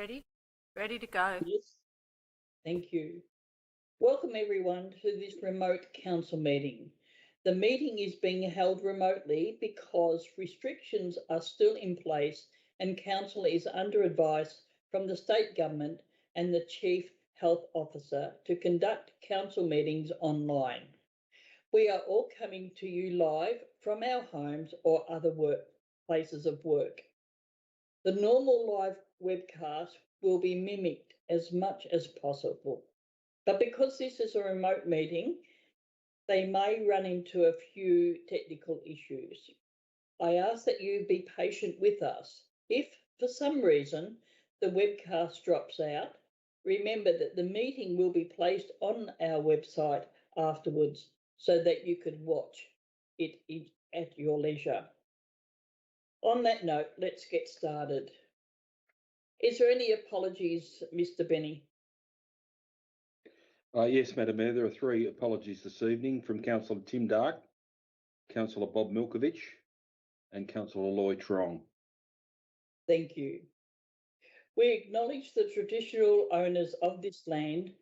Ready? Ready to go. Yes, thank you. Welcome everyone to this remote council meeting. The meeting is being held remotely because restrictions are still in place and council is under advice from the state government and the Chief Health Officer to conduct council meetings online. We are all coming to you live from our homes or other places of work. The normal live webcast will be mimicked as much as possible. But because this is a remote meeting, they may run into a few technical issues. I ask that you be patient with us. If, for some reason, the webcast drops out, remember that the meeting will be placed on our website afterwards so that you can watch it at your leisure. On that note, let's get started. Is there any apologies, Mr. Benny? Yes, Madam Mayor, there are 3 apologies this evening from Councillor Tim Dark, Councillor Bob Milkovich and Councillor Loy Trong. Thank you. We acknowledge the traditional owners of this land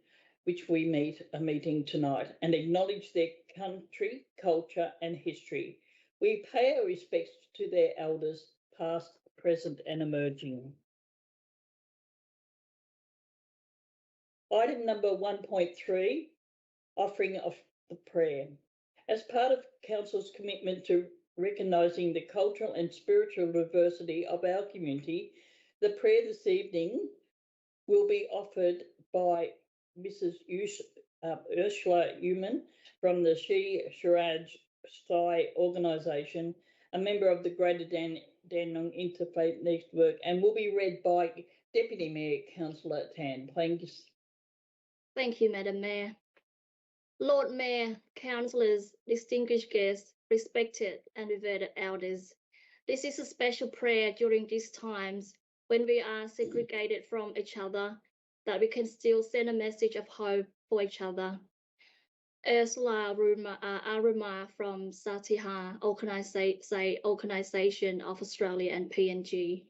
which we are meeting tonight and acknowledge their country, culture and history. We pay our respects to their elders, past, present and emerging. Item number 1.3, offering of the prayer. As part of Council's commitment to recognising the cultural and spiritual diversity of our community, the prayer this evening will be offered by Mrs. Ursula Uman from the She Sharaj Sai organisation, a member of the Greater Dandenong Interfaith Network, and will be read by Deputy Mayor Councillor Tan. Please. Thank you, Madam Mayor. Lord Mayor, councillors, distinguished guests, respected and revered elders, this is a special prayer during these times when we are segregated from each other, that we can still send a message of hope for each other. Ursula Aruma from Satiha Organisation of Australia and PNG.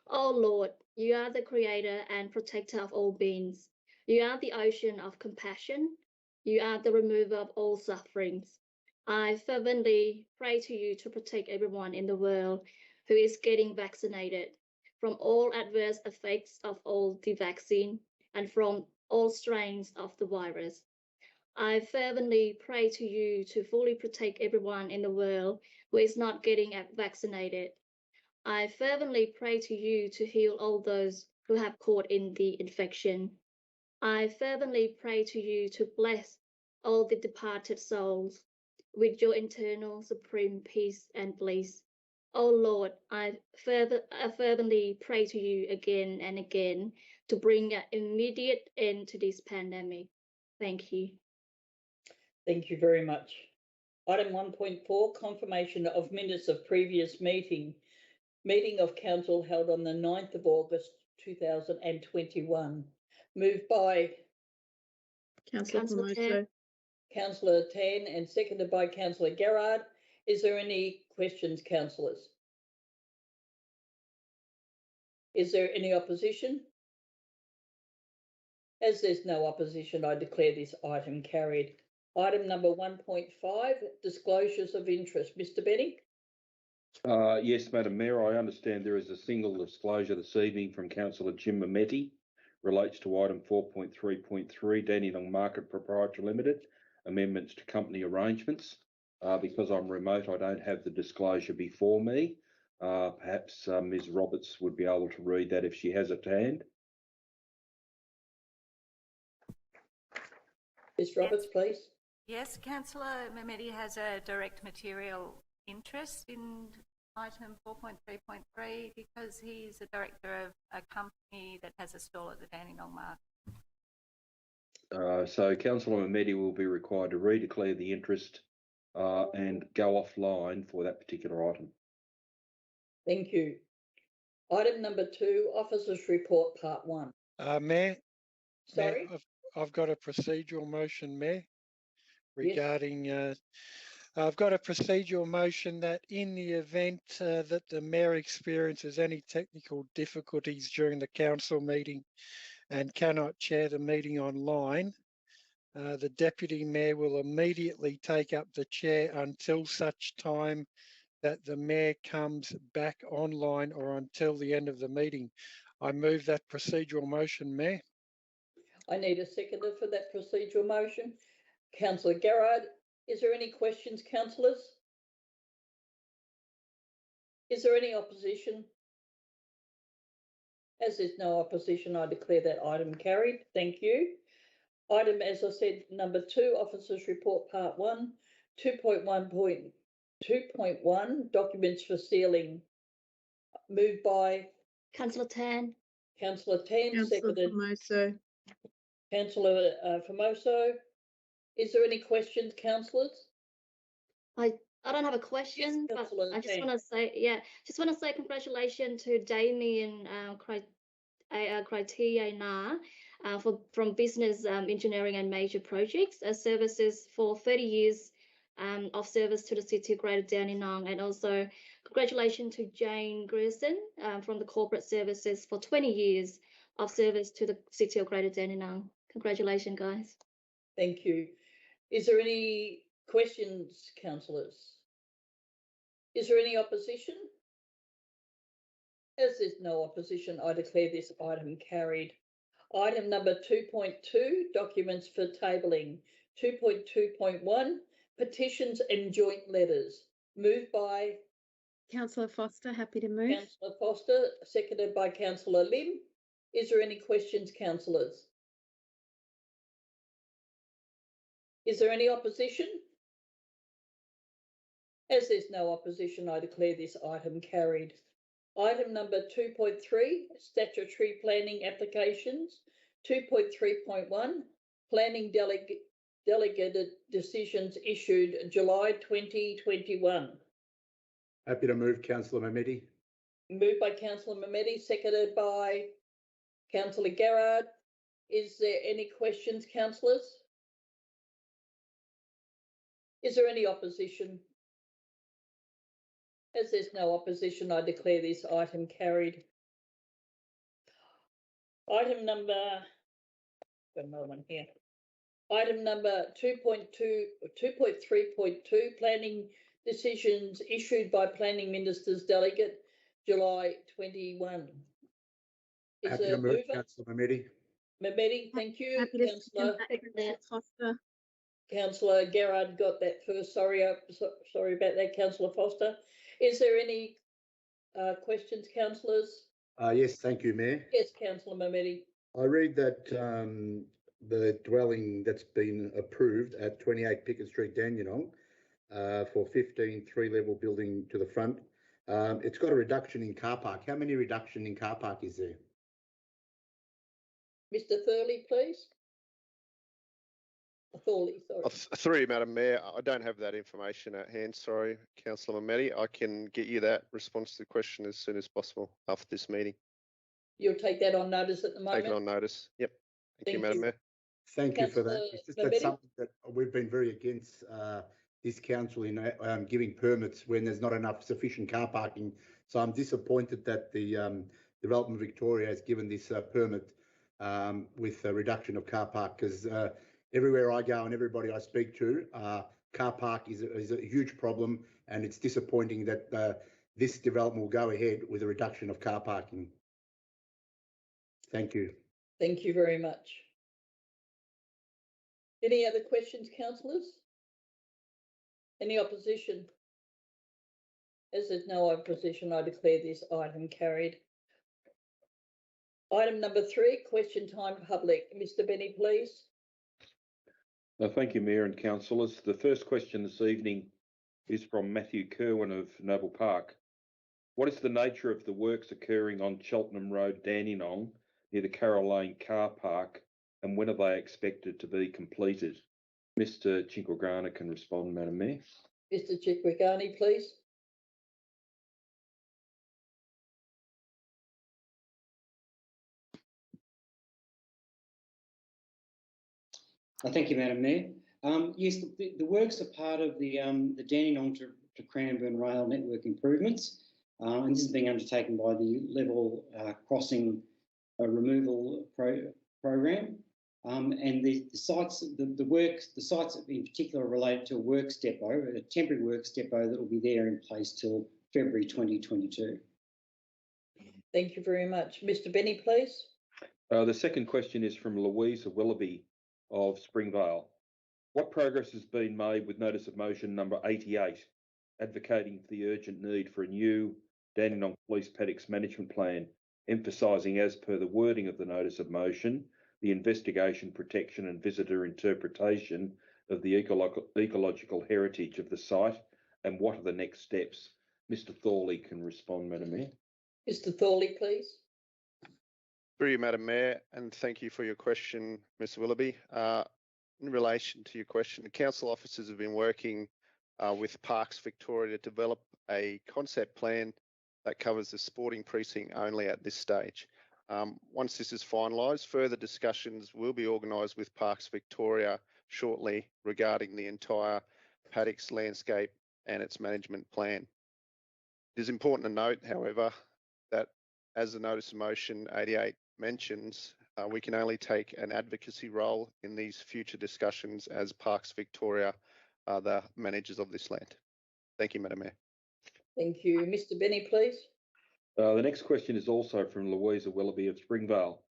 Oh Lord, you are the creator and protector of all beings. You are the ocean of compassion. You are the remover of all sufferings. I fervently pray to you to protect everyone in the world who is getting vaccinated from all adverse effects of all the vaccine and from all strains of the virus. I fervently pray to you to fully protect everyone in the world who is not getting vaccinated. I fervently pray to you to heal all those who have caught in the infection. I fervently pray to you to bless all the departed souls with your eternal supreme peace and bliss. Oh Lord, I fervently pray to you again and again to bring an immediate end to this pandemic. Thank you. Thank you very much. Item 1.4, confirmation of minutes of previous meeting of council held on the 9th of August 2021. Moved by Councillor Tan. Councillor Tan and seconded by Councillor Gerard. Is there any questions, councillors? Is there any opposition? As there's no opposition, I declare this item carried. Item number 1.5, disclosures of interest. Mr. Benny? Yes, Madam Mayor, I understand there is a single disclosure this evening from Councillor Jim Mametti, relates to item 4.3.3, Dandenong Market Proprietary Limited, amendments to company arrangements. Because I'm remote, I don't have the disclosure before me. Perhaps Ms. Roberts would be able to read that if she has it to hand. Ms. Roberts, please. Yes, Councillor Mametti has a direct material interest in item 4.3.3 because he's a director of a company that has a stall at the Dandenong Market. So Councillor Mametti will be required to redeclare the interest and go offline for that particular item. Thank you. Item number 2, Officers' Report Part 1. Mayor, Sorry? Mayor, I've got a procedural motion, Mayor, regarding I've got a procedural motion that in the event that the Mayor experiences any technical difficulties during the council meeting and cannot chair the meeting online, the Deputy Mayor will immediately take up the chair until such time that the Mayor comes back online or until the end of the meeting. I move that procedural motion, Mayor. I need a seconder for that procedural motion. Councillor Garrard, is there any questions, councillors? Is there any opposition? As there's no opposition, I declare that item carried. Thank you. Item, as I said, number 2, Officers Report Part 1, 2.1, Documents for Sealing. Moved by Councillor Tan. Councillor Tan, Councillor seconded Formoso. Councillor Formoso. Is there any questions, councillors? I don't have a question, but Councillor I just Tan. want to say congratulations to Damien Criteria from Business Engineering and Major Projects services for 30 years of service to the City of Greater Dandenong, and also congratulations to Jane Grierson from the Corporate Services for 20 years of service to the City of Greater Dandenong. Congratulations, guys. Thank you. Is there any questions, councillors? Is there any opposition? As there's no opposition, I declare this item carried. Item number 2.2, Documents for Tabling. 2.2.1, Petitions and Joint Letters. Moved by Councillor Foster, happy to move. Councillor Foster, seconded by Councillor Lim. Is there any questions, councillors? Is there any opposition? As there's no opposition, I declare this item carried. Item number 2.3, Statutory Planning Applications. 2.3.1, Planning Delegated Decisions issued July 2021. Happy to move, Councillor Mamedi. Moved by Councillor Mamedi, seconded by Councillor Garrard. Is there any questions, councillors? Is there any opposition? As there's no opposition, I declare this item carried. Item number, got another one here. Item number 2.3.2, Planning Decisions issued by Planning Minister's Delegate, July 21. Happy to move, Councillor Mamedi. Mamedi, thank you. Happy to second that, Councillor Foster. Councillor Garrard got that first. Sorry about that, Councillor Foster. Is there any questions, councillors? Yes, thank you, Mayor. Yes, Councillor Mamedi. I read that the dwelling that's been approved at 28 Pickett Street, Dandenong, for 15 3-level building to the front, it's got a reduction in car park. How many reduction in car park is there? Mr. Thurley, please. Thorley, sorry. Through you, Madam Mayor, I don't have that information at hand. Sorry, Councillor Mamedi. I can get you that response to the question as soon as possible after this meeting. You'll take that on notice at the moment? Take it on notice. Yep. Thank you, Madam Mayor. Thank you for that. Councillor It's just that's Mamedi? something that we've been very against this council in giving permits when there's not enough sufficient car parking. So I'm disappointed that the Development Victoria has given this permit with a reduction of car park, because everywhere I go and everybody I speak to, car park is a huge problem, and it's disappointing that this development will go ahead with a reduction of car parking. Thank you. Thank you very much. Any other questions, councillors? Any opposition? As there's no opposition, I declare this item carried. Item number 3, question time public. Mr. Benny, please. Thank you, Mayor and councillors. The first question this evening is from Matthew Kerwin of Noble Park. What is the nature of the works occurring on Cheltenham Road, Dandenong, near the Carroll Lane car park, and when are they expected to be completed? Mr. Cinquegrana can respond, Madam Mayor. Mr. Cipriani, please. Thank you, Madam Mayor. Yes, the works are part of the Dandenong to Cranbourne Rail network improvements, and this is being undertaken by the level crossing removal program. And the sites in particular are related to a works depot, a temporary works depot that will be there in place till February 2022. Thank you very much. Mr. Benny, please. The second question is from Louisa Willoughby of Springvale. What progress has been made with notice of motion number 88, advocating for the urgent need for a new Dandenong Police Paddocks Management Plan, emphasising, as per the wording of the notice of motion, the investigation, protection and visitor interpretation of the ecological heritage of the site, and what are the next steps? Mr. Thorley can respond, Madam Mayor. Mr. Thorley, please. Through you, Madam Mayor, and thank you for your question, Ms. Willoughby. In relation to your question, the council officers have been working with Parks Victoria to develop a concept plan that covers the sporting precinct only at this stage. Once this is finalised, further discussions will be organised with Parks Victoria shortly regarding the entire paddocks landscape and its management plan. It is important to note, however, that as the notice of motion 88 mentions, we can only take an advocacy role in these future discussions as Parks Victoria are the managers of this land. Thank you, Madam Mayor. Thank you. Mr. Benny, please. The next question is also from Louisa Willoughby of Springvale.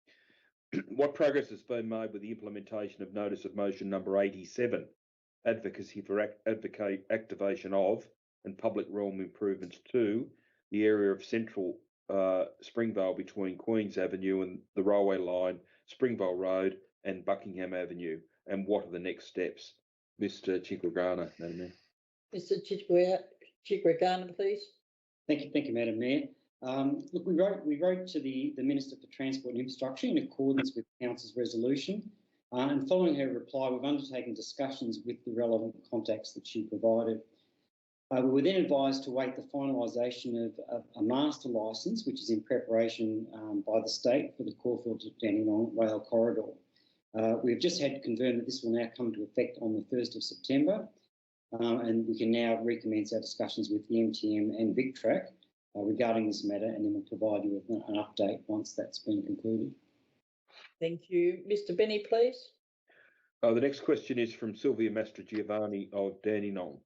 What progress has been made with the implementation of notice of motion number 87, advocacy for activation of and public realm improvements to the area of central Springvale between Queen's Avenue and the railway line, Springvale Road and Buckingham Avenue, and what are the next steps? Mr. Chikragana, Madam Mayor. Mr. Chikragana, please. Thank you, Madam Mayor. Look, we wrote to the Minister for Transport and Infrastructure in accordance with Council's resolution, and following her reply, we've undertaken discussions with the relevant contacts that she provided. We were then advised to wait the finalisation of a master licence, which is in preparation by the state for the Caulfield to Dandenong rail corridor. We've just had to confirm that this will now come into effect on the 1st of September, and we can now recommence our discussions with the MTM and VicTrack regarding this matter, and then we'll provide you with an update once that's been concluded. Thank you. Mr. Benny, please. The next question is from Sylvia Mastrogiovanni of Dandenong.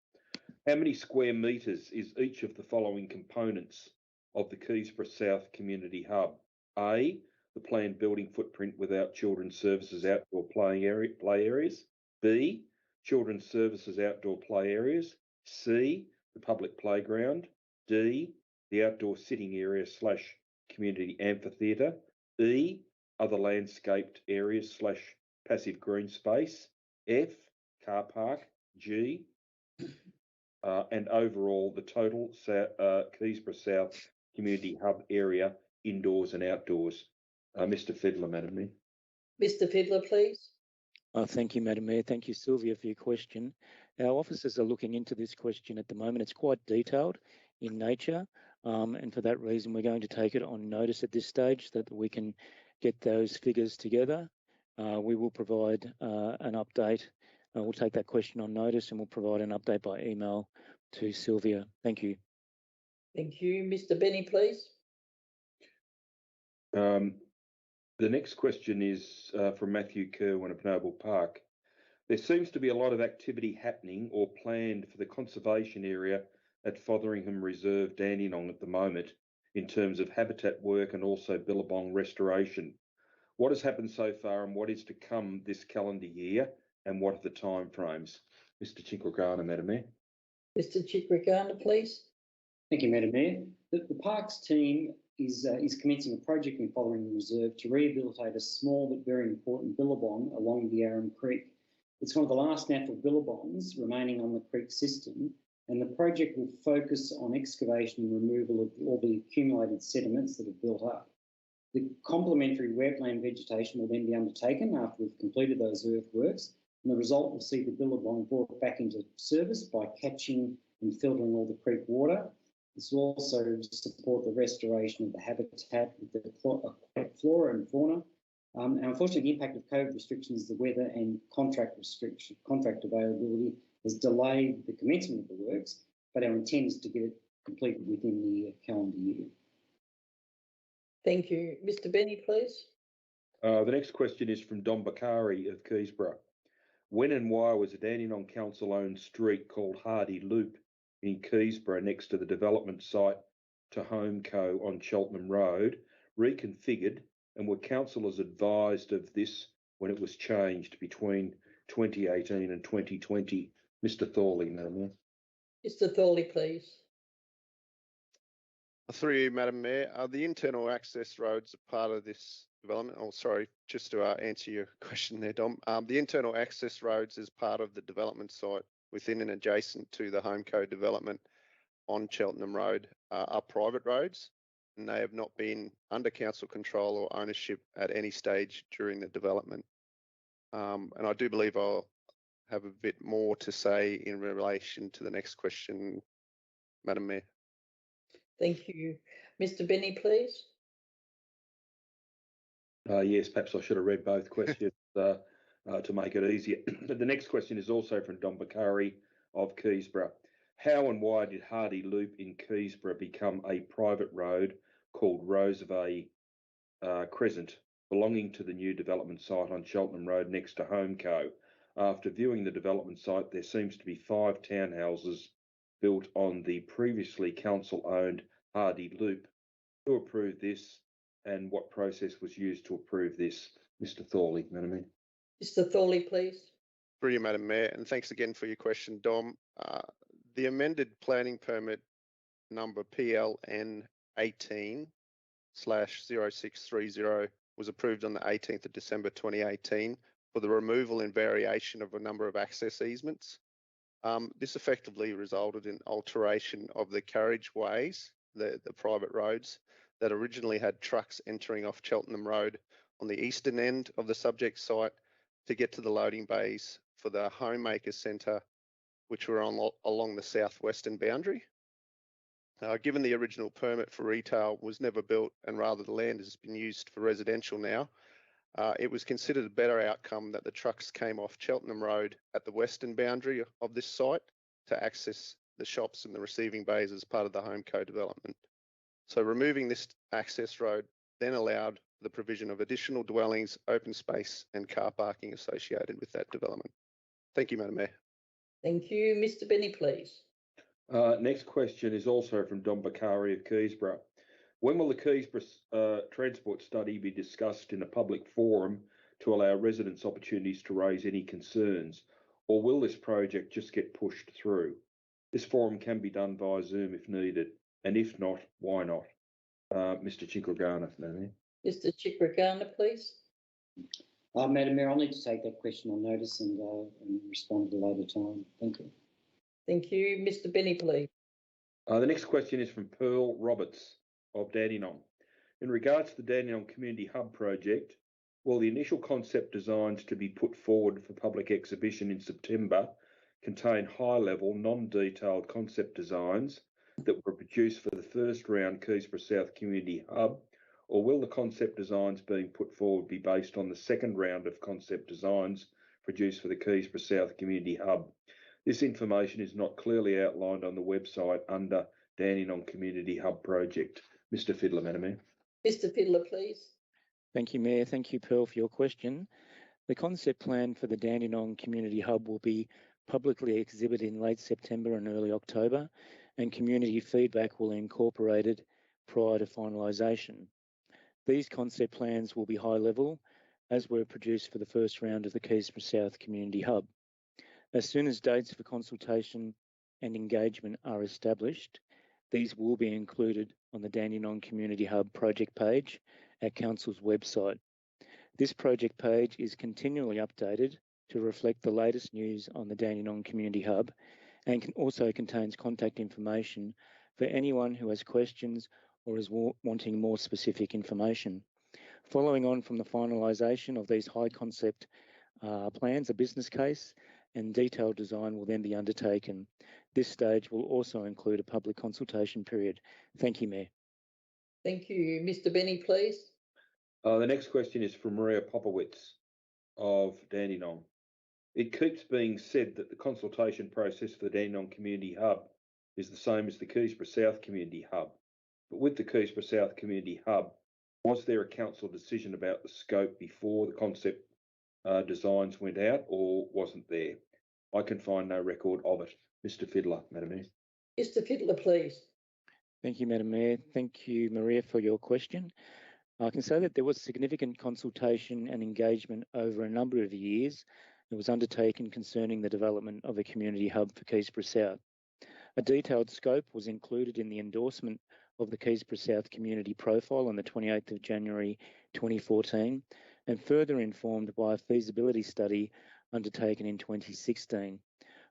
How many square metres is each of the following components of the Keysborough South Community Hub? A, the planned building footprint without children's services outdoor play areas. B, children's services outdoor play areas. C, the public playground. D, the outdoor sitting area / community amphitheatre. E, other landscaped areas / passive green space. F, car park. G, and overall the total Keysborough South Community Hub area, indoors and outdoors. Mr. Fiddler, Madam Mayor. Mr. Fiddler, please. Thank you, Madam Mayor. Thank you, Sylvia, for your question. Our officers are looking into this question at the moment. It's quite detailed in nature, and for that reason, we're going to take it on notice at this stage so that we can get those figures together. We will provide an update. We'll take that question on notice and we'll provide an update by email to Sylvia. Thank you. Thank you. Mr. Benny, please. The next question is from Matthew Kerwin of Noble Park. There seems to be a lot of activity happening or planned for the conservation area at Fotheringham Reserve, Dandenong at the moment in terms of habitat work and also billabong restoration. What has happened so far and what is to come this calendar year and what are the timeframes? Mr. Chikragana, Madam Mayor. Mr. Chikragana, please. Thank you, Madam Mayor. The Parks team is commencing a project in Fotheringham Reserve to rehabilitate a small but very important billabong along the Arran Creek. It's one of the last natural billabongs remaining on the creek system, and the project will focus on excavation and removal of all the accumulated sediments that have built up. The complementary wetland vegetation will then be undertaken after we've completed those earthworks, and the result will see the billabong brought back into service by catching and filtering all the creek water. This will also support the restoration of the habitat with the flora and fauna And unfortunately, the impact of COVID restrictions, the weather and contract availability has delayed the commencement of the works, but our intent is to get it completed within the calendar year. Thank you. Mr. Benny, please. The next question is from Don Bakari of Keysborough. When and why was a Dandenong Council-owned street called Hardy Loop in Keysborough next to the development site to Homeco on Cheltenham Road reconfigured, and were councillors advised of this when it was changed between 2018 and 2020? Mr. Thorley, Madam Mayor. Mr. Thorley, please. Through you, Madam Mayor, the internal access roads are part of this development. Oh, sorry, just to answer your question there, Dom. The internal access roads is part of the development site within and adjacent to the Homeco development on Cheltenham Road are private roads, and they have not been under council control or ownership at any stage during the development. And I do believe I'll have a bit more to say in relation to the next question, Madam Mayor. Thank you. Mr. Benny, please. Yes, perhaps I should have read both questions to make it easier. The next question is also from Don Bakari of Keysborough. How and why did Hardy Loop in Keysborough become a private road called Roosevelt Crescent, belonging to the new development site on Cheltenham Road next to Homeco? After viewing the development site, there seems to be 5 townhouses built on the previously council-owned Hardy Loop. Who approved this, and what process was used to approve this? Mr. Thorley, Madam Mayor. Mr. Thorley, please. Through you, Madam Mayor, and thanks again for your question, Dom. The amended planning permit number PLN 18/0630 was approved on the 18th of December 2018 for the removal and variation of a number of access easements. This effectively resulted in alteration of the carriageways, the private roads, that originally had trucks entering off Cheltenham Road on the eastern end of the subject site to get to the loading bays for the Homemaker Centre, which were along the southwestern boundary. Given the original permit for retail was never built and rather the land has been used for residential now, it was considered a better outcome that the trucks came off Cheltenham Road at the western boundary of this site to access the shops and the receiving bays as part of the Homeco development. So removing this access road then allowed the provision of additional dwellings, open space and car parking associated with that development. Thank you, Madam Mayor. Thank you. Mr. Benny, please. Next question is also from Don Bakari of Keysborough. When will the Keysborough transport study be discussed in a public forum to allow residents opportunities to raise any concerns, or will this project just get pushed through? This forum can be done via Zoom if needed, and if not, why not? Mr. Chikragana, Madam. Mr. Chikragana, please. Madam Mayor, I'll need to take that question on notice and respond at a later time. Thank you. Thank you. Mr. Benny, please. The next question is from Pearl Roberts of Dandenong. In regards to the Dandenong Community Hub project, will the initial concept designs to be put forward for public exhibition in September contain high-level, non-detailed concept designs that were produced for the first round Keysborough South Community Hub, or will the concept designs being put forward be based on the second round of concept designs produced for the Keysborough South Community Hub? This information is not clearly outlined on the website under Dandenong Community Hub project. Mr. Fiddler, Madam Mayor. Mr. Fiddler, please. Thank you, Mayor. Thank you, Pearl, for your question. The concept plan for the Dandenong Community Hub will be publicly exhibited in late September and early October, and community feedback will be incorporated prior to finalisation. These concept plans will be high level, as were produced for the first round of the Keysborough South Community Hub. As soon as dates for consultation and engagement are established, these will be included on the Dandenong Community Hub project page at Council's website. This project page is continually updated to reflect the latest news on the Dandenong Community Hub, and also contains contact information for anyone who has questions or is wanting more specific information. Following on from the finalisation of these high concept plans, a business case and detailed design will then be undertaken. This stage will also include a public consultation period. Thank you, Mayor. Thank you. Mr. Benny, please. The next question is from Maria Popowitz of Dandenong. It keeps being said that the consultation process for the Dandenong Community Hub is the same as the Keysborough South Community Hub. But with the Keysborough South Community Hub, was there a council decision about the scope before the concept designs went out, or wasn't there? I can find no record of it. Mr. Fiddler, Madam Mayor. Mr. Fiddler, please. Thank you, Madam Mayor. Thank you, Maria, for your question. I can say that there was significant consultation and engagement over a number of years that was undertaken concerning the development of a community hub for Keysborough South. A detailed scope was included in the endorsement of the Keysborough South Community Profile on the 28th of January 2014 and further informed by a feasibility study undertaken in 2016.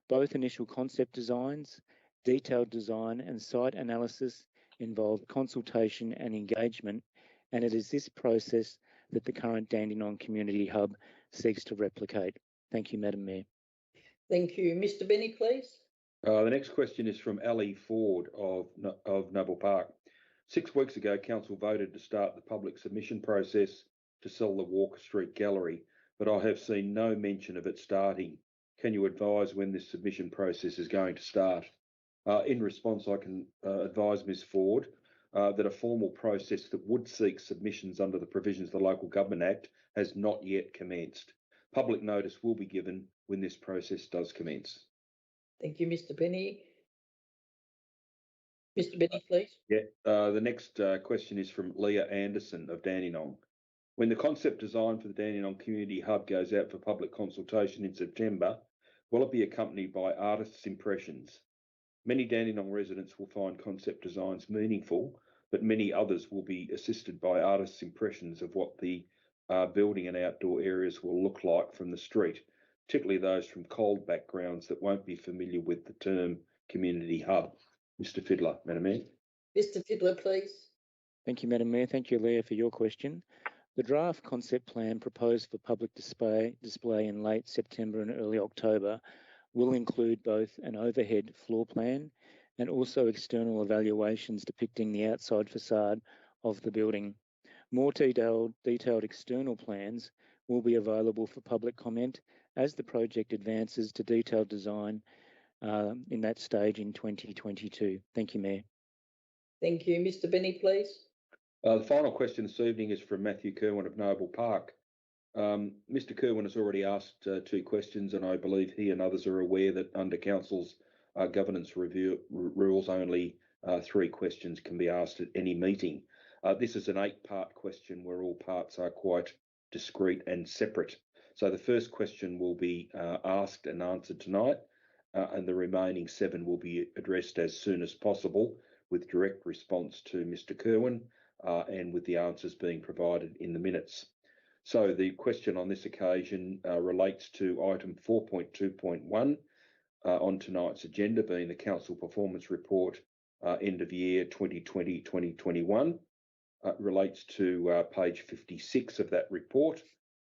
Both initial concept designs, detailed design and site analysis involved consultation and engagement, and it is this process that the current Dandenong Community Hub seeks to replicate. Thank you, Madam Mayor. Thank you. Mr. Benny, please. The next question is from Ali Ford of Noble Park. 6 weeks ago, Council voted to start the public submission process to sell the Walker Street Gallery, but I have seen no mention of it starting. Can you advise when this submission process is going to start? In response, I can advise Ms Ford that a formal process that would seek submissions under the provisions of the Local Government Act has not yet commenced. Public notice will be given when this process does commence. Thank you, Mr. Benny. Mr. Benny, please. The next question is from Leah Anderson of Dandenong. When the concept design for the Dandenong Community Hub goes out for public consultation in September, will it be accompanied by artists' impressions? Many Dandenong residents will find concept designs meaningful, but many others will be assisted by artists' impressions of what the building and outdoor areas will look like from the street, particularly those from cold backgrounds that won't be familiar with the term community hub. Mr. Fiddler, Madam Mayor. Mr. Fiddler, please. Thank you, Madam Mayor. Thank you, Leah, for your question. The draft concept plan proposed for public display in late September and early October will include both an overhead floor plan and also external evaluations depicting the outside facade of the building. More detailed external plans will be available for public comment as the project advances to detailed design in that stage in 2022. Thank you, Mayor. Thank you. Mr. Benny, please. The final question this evening is from Matthew Kerwin of Noble Park. Mr. Kerwin has already asked 2 questions, and I believe he and others are aware that under Council's governance review rules, only 3 questions can be asked at any meeting. This is an 8-part question where all parts are quite discrete and separate. So the first question will be asked and answered tonight, and the remaining 7 will be addressed as soon as possible with direct response to Mr. Kerwin and with the answers being provided in the minutes. So the question on this occasion relates to item 4.2.1 on tonight's agenda, being the Council Performance Report end of year 2020-2021. Relates to page 56 of that report.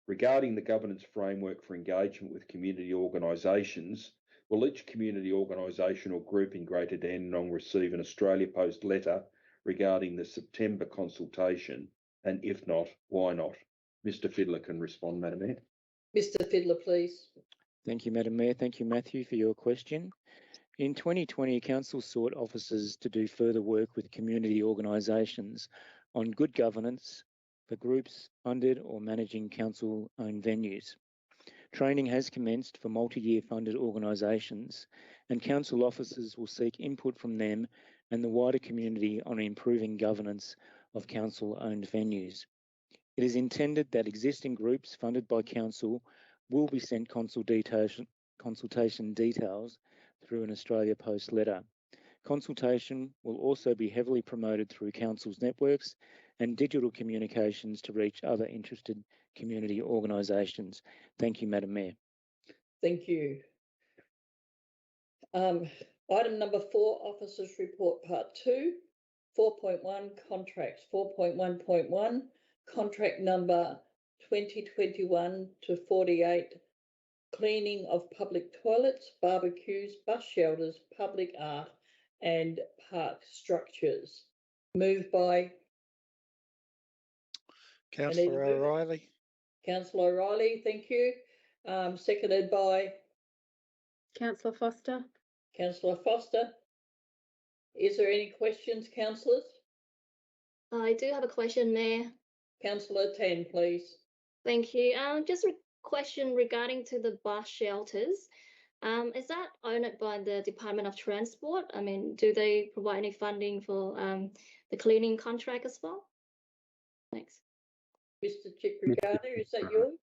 Regarding the governance framework for engagement with community organisations, will each community organisation or group in Greater Dandenong receive an Australia Post letter regarding the September consultation? And if not, why not? Mr. Fiddler can respond, Madam Mayor. Mr. Fiddler, please. Thank you, Madam Mayor. Thank you, Matthew, for your question. In 2020, Council sought officers to do further work with community organisations on good governance for groups funded or managing council-owned venues. Training has commenced for multi-year funded organisations, and council officers will seek input from them and the wider community on improving governance of council-owned venues. It is intended that existing groups funded by council will be sent consultation details through an Australia Post letter. Consultation will also be heavily promoted through council's networks and digital communications to reach other interested community organisations. Thank you, Madam Mayor. Thank you. Item number 4, Officers Report Part 2, 4.1 Contracts, 4.1.1 Contract number 2021-48, Cleaning of Public Toilets, Barbecues, Bus Shelters, Public Art and Park Structures. Moved by Councillor Anita Mover? O'Reilly. Councillor O'Reilly, thank you. Seconded by Councillor Foster. Councillor Foster. Is there any questions, councillors? I do have a question, Mayor. Councillor Tan, please. Thank you. Just a question regarding to the bus shelters. Is that owned by the Department of Transport? I mean, do they provide any funding for the cleaning contract as well? Thanks. Mr. Cipriano, is that yours?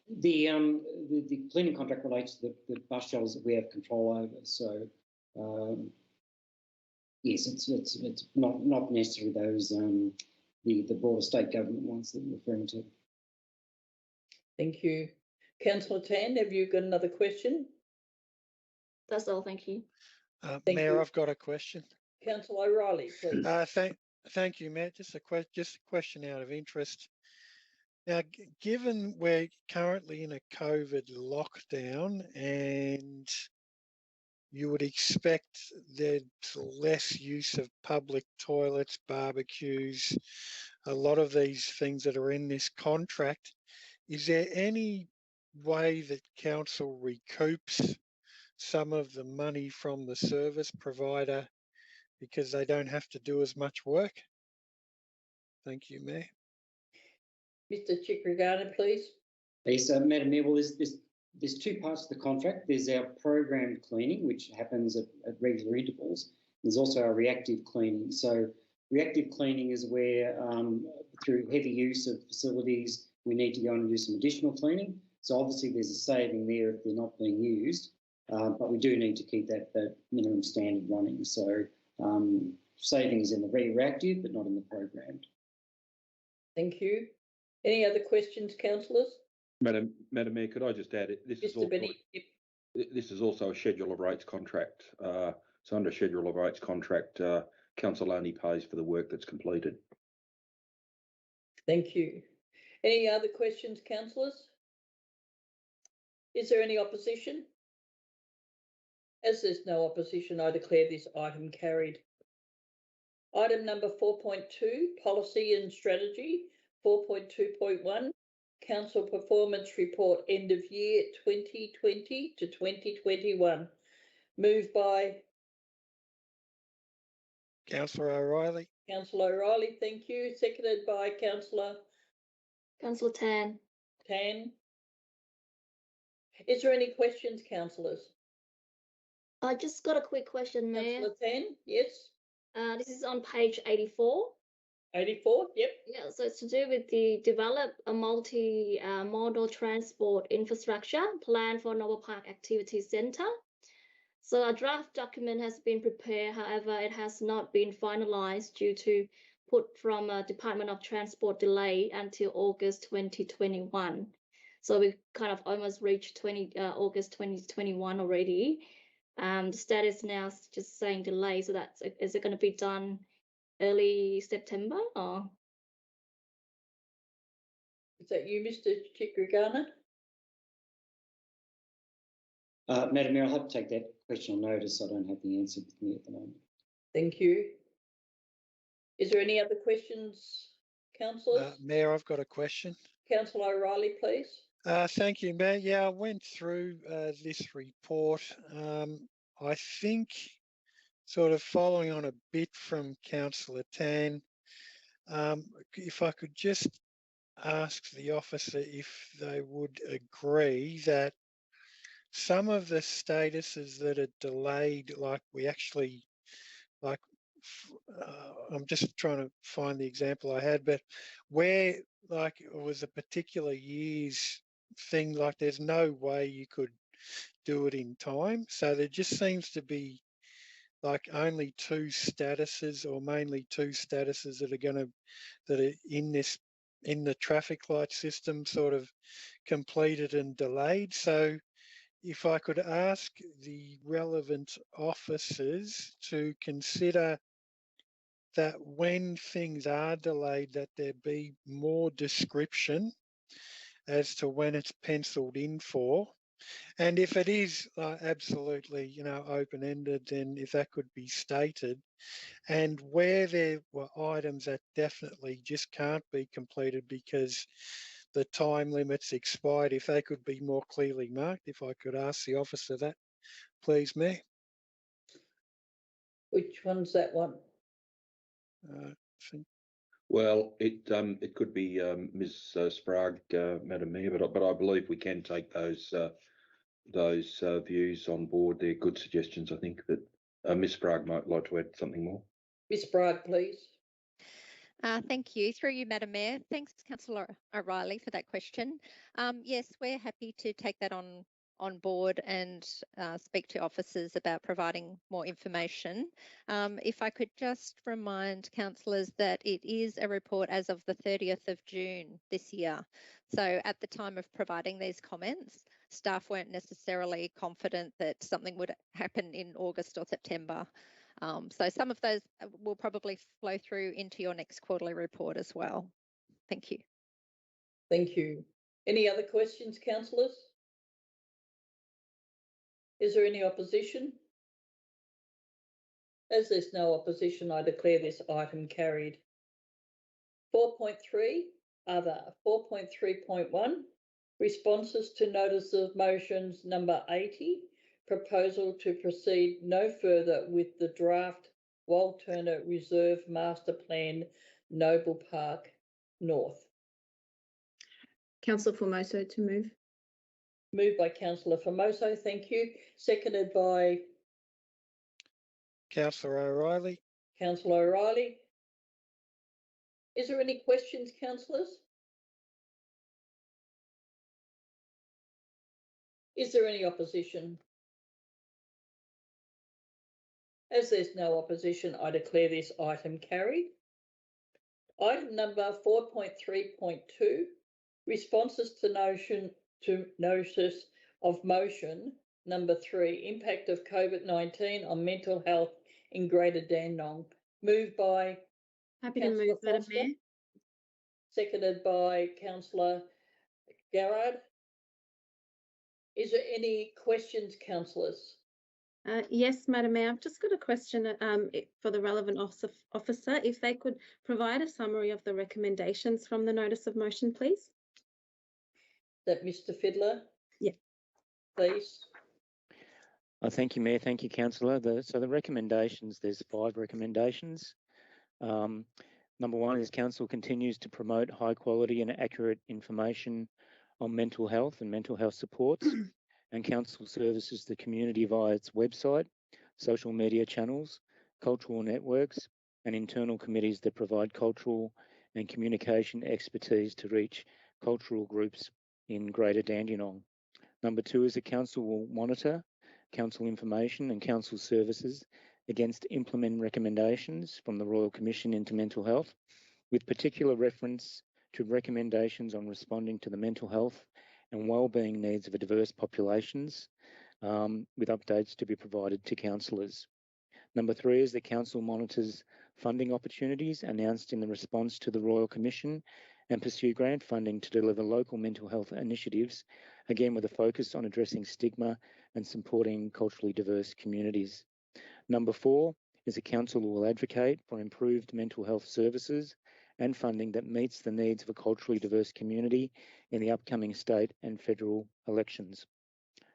The cleaning contract relates to the bus shelters that we have control over. So yes, it's not necessarily those the broader state government ones that you're referring to. Thank you. Councillor Tan, have you got another question? That's all. Thank you. Mayor, you. I've got a question. Councillor O'Reilly, please. Thank you, Matt. Just a question out of interest. Now, given we're currently in a COVID lockdown and you would expect there's less use of public toilets, barbecues, a lot of these things that are in this contract, is there any way that council recoups some of the money from the service provider because they don't have to do as much work? Thank you, Mayor. Mr. Cipriano, please. Yes, Madam Mayor, well, there's two parts to the contract. There's our programmed cleaning, which happens at regular intervals. There's also our reactive cleaning. So reactive cleaning is where, through heavy use of facilities, we need to go and do some additional cleaning. So obviously there's a saving there if they're not being used, but we do need to keep that minimum standard running. So savings in the reactive, but not in the programmed. Thank you. Any other questions, councillors? Madam Mayor, could I just add, this is also a schedule of rates contract. So under schedule of rates contract, council only pays for the work that's completed. Thank you. Any other questions, councillors? Is there any opposition? As there's no opposition, I declare this item carried. Item number 4.2, Policy and Strategy. 4.2.1, Council Performance Report End of Year 2020 to 2021. Moved by Councillor O'Reilly. Councillor O'Reilly, thank you. Seconded by Councillor Tan. Tan. Is there any questions, councillors? I just got a quick question, Mayor. Councillor Tan, yes. This is on page 84. 84, yep. Yeah, so it's to do with the develop a multi-modal transport infrastructure plan for Noble Park Activity Centre. So a draft document has been prepared, however, it has not been finalised due to put from a Department of Transport delay until August 2021. So we kind of almost reached August 2021 already. The status now is just saying delay. So is it going to be done early September or? Is that you, Mr. Cipriano? Madam Mayor, I'll have to take that question on notice. I don't have the answer with me at the moment. Thank you. Is there any other questions, councillors? Mayor, I've got a question. Councillor O'Reilly, please. Thank you, Mayor. Yeah, I went through this report. I think sort of following on a bit from Councillor Tan, if I could just ask the officer if they would agree that some of the statuses that are delayed, like we actually, like, I'm just trying to find the example I had, but where like it was a particular year's thing, like there's no way you could do it in time. So there just seems to be like only two statuses, or mainly two statuses that are in the traffic light system sort of completed and delayed. So if I could ask the relevant officers to consider that when things are delayed, that there be more description as to when it's penciled in for, And if it is absolutely, you know, open-ended, then if that could be stated, and where there were items that definitely just can't be completed because the time limits expired, if they could be more clearly marked, if I could ask the officer that, please, Mayor. Which one's that one? I think Well, it could be Ms. Sprague, Madam Mayor, but I believe we can take those views on board. They're good suggestions. I think that Ms. Sprague might like to add something more. Ms. Sprague, please. Thank you. Through you, Madam Mayor. Thanks, Councillor O'Reilly, for that question. Yes, we're happy to take that on board and speak to officers about providing more information. If I could just remind councillors that it is a report as of the 30th of June this year. So at the time of providing these comments, staff weren't necessarily confident that something would happen in August or September. So some of those will probably flow through into your next quarterly report as well. Thank you. Thank you. Any other questions, councillors? Is there any opposition? As there's no opposition, I declare this item carried. 4.3, other. 4.3.1, responses to notice of motions number 80, proposal to proceed no further with the draft Wild Turner Reserve Master Plan, Noble Park North. Councillor Formoso to move. Moved by Councillor Formoso, thank you. Seconded by Councillor O'Reilly. Councillor O'Reilly. Is there any questions, councillors? Is there any opposition? As there's no opposition, I declare this item carried. Item number 4.3.2, responses to notice of motion number 3, impact of COVID-19 on mental health in Greater Dandenong. Moved by Happy Councillor to move, Madam Foster. Mayor. Seconded by Councillor Garrard. Is there any questions, councillors? Yes, Madam Mayor. I've just got a question for the relevant officer. If they could provide a summary of the recommendations from the notice of motion, please. Is that Mr. Fiddler? Yeah. Please. Thank you, Mayor. Thank you, Councillor. So the recommendations, there's 5 recommendations. Number 1 is Council continues to promote high quality and accurate information on mental health and mental health supports, and Council services the community via its website, social media channels, cultural networks, and internal committees that provide cultural and communication expertise to reach cultural groups in Greater Dandenong. Number 2 is that Council will monitor Council information and Council services against implementing recommendations from the Royal Commission into Mental Health, with particular reference to recommendations on responding to the mental health and wellbeing needs of diverse populations, with updates to be provided to councillors. Number 3 is that Council monitors funding opportunities announced in the response to the Royal Commission and pursue grant funding to deliver local mental health initiatives, again with a focus on addressing stigma and supporting culturally diverse communities. Number 4 is that Council will advocate for improved mental health services and funding that meets the needs of a culturally diverse community in the upcoming state and federal elections.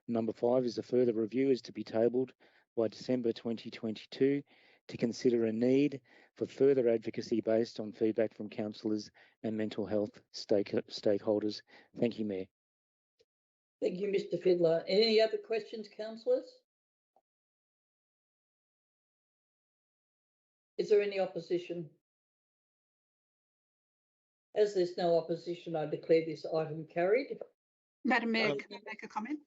Number 5 is a further review is to be tabled by December 2022 to consider a need for further advocacy based on feedback from councillors and mental health stakeholders. Thank you, Mayor. Thank you, Mr. Fiddler. Any other questions, councillors? Is there any opposition? As there's no opposition, I declare this item carried. Madam Mayor, can I make a comment?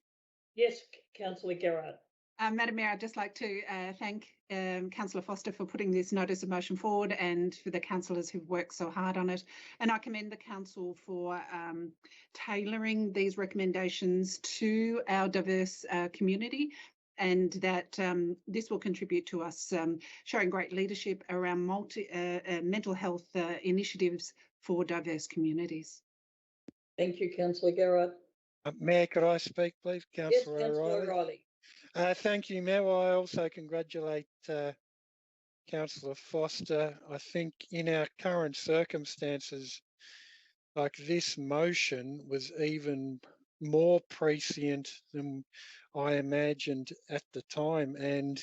Yes, Councillor Garrard. Madam Mayor, I'd just like to thank Councillor Foster for putting this notice of motion forward and for the councillors who've worked so hard on it. And I commend the council for tailoring these recommendations to our diverse community, and that this will contribute to us showing great leadership around mental health initiatives for diverse communities. Thank you, Councillor Garrard. Mayor, could I speak, please? Yes, Councillor Councillor O'Reilly. O'Reilly. Thank you, Mayor. I also congratulate Councillor Foster. I think in our current circumstances, like this motion was even more prescient than I imagined at the time. And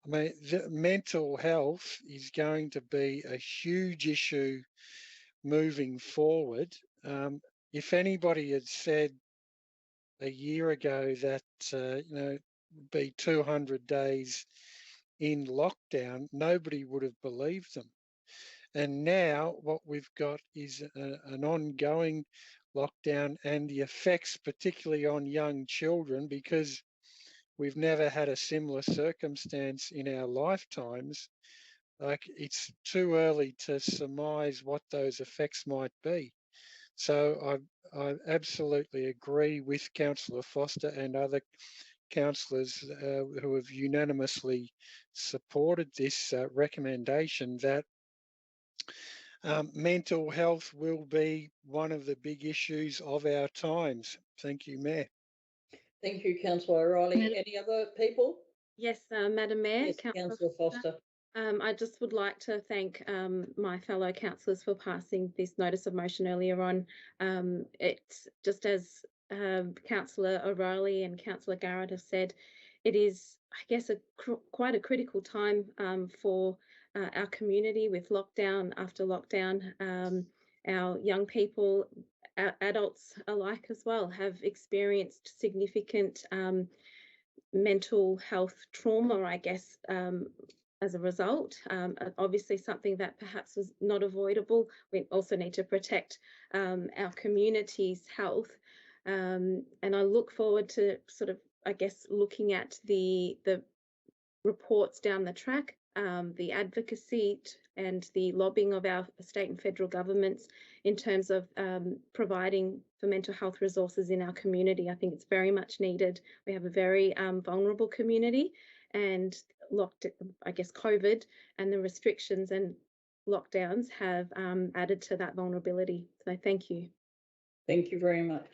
I mean, the mental health is going to be a huge issue moving forward. If anybody had said a year ago that, be 200 days in lockdown, nobody would have believed them. And now what we've got is an ongoing lockdown and the effects, particularly on young children, because we've never had a similar circumstance in our lifetimes. Like, it's too early to surmise what those effects might be. So I absolutely agree with Councillor Foster and other councillors who have unanimously supported this recommendation that mental health will be one of the big issues of our times. Thank you, Mayor. Thank you, Councillor O'Reilly. Any other people? Yes, Madam Mayor. Yes, Councillor Foster. I just would like to thank my fellow councillors for passing this notice of motion earlier on. It's just as Councillor O'Reilly and Councillor Garrett have said, it is, I guess, quite a critical time for our community with lockdown after lockdown. Our young people, adults alike as well, have experienced significant mental health trauma, I guess, as a result. Obviously something that perhaps was not avoidable. We also need to protect our community's health. And I look forward to sort of, I guess, looking at the reports down the track, the advocacy and the lobbying of our state and federal governments in terms of providing for mental health resources in our community. I think it's very much needed. We have a very vulnerable community, and COVID and the restrictions and lockdowns have added to that vulnerability. So thank you. Thank you very much.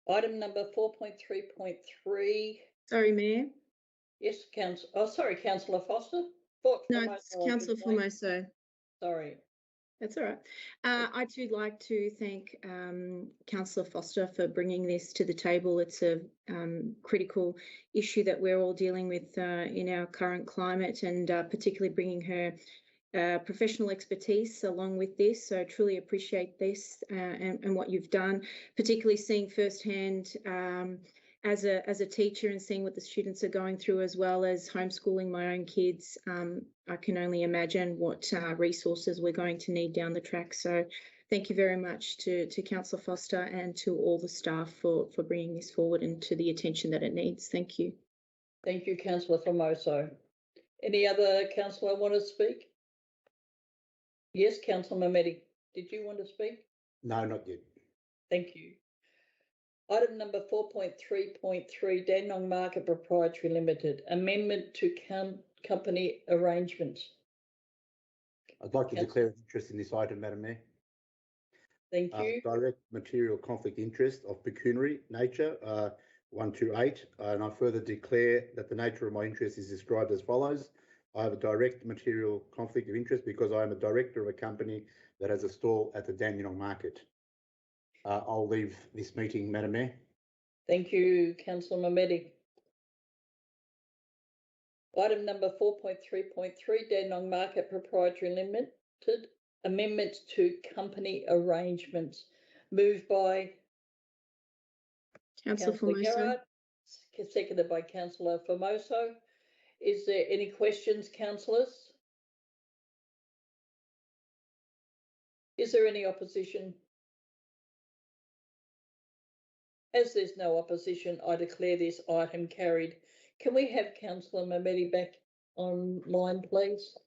Item number 4.3.3. Sorry, Mayor. Yes, Councillor Foster. No, it's Councillor Formoso. Sorry. That's all right. I too like to thank Councillor Foster for bringing this to the table. It's a critical issue that we're all dealing with in our current climate, and particularly bringing her professional expertise along with this. So I truly appreciate this and what you've done, particularly seeing firsthand as a teacher and seeing what the students are going through, as well as homeschooling my own kids. I can only imagine what resources we're going to need down the track. So thank you very much to Councillor Foster and to all the staff for bringing this forward and to the attention that it needs. Thank you. Thank you, Councillor Formoso. Any other councillor want to speak? Yes, Councillor Mamedi, did you want to speak? No, not yet. Thank you. Item number 4.3.3, Dandenong Market Proprietary Limited, amendment to company arrangements. I'd like to declare interest in this item, Madam Mayor. Thank you. Direct material conflict interest of pecuniary nature, 128, and I further declare that the nature of my interest is described as follows. I have a direct material conflict of interest because I am a director of a company that has a stall at the Dandenong Market. I'll leave this meeting, Madam Mayor. Thank you, Councillor Mamedi. Item number 4.3.3, Dandenong Market Proprietary Limited, amendments to company arrangements. Moved by Councillor Formoso. Garrett, seconded by Councillor Formoso. Is there any questions, councillors? Is there any opposition? As there's no opposition, I declare this item carried. Can we have Councillor Mamedi back online, please?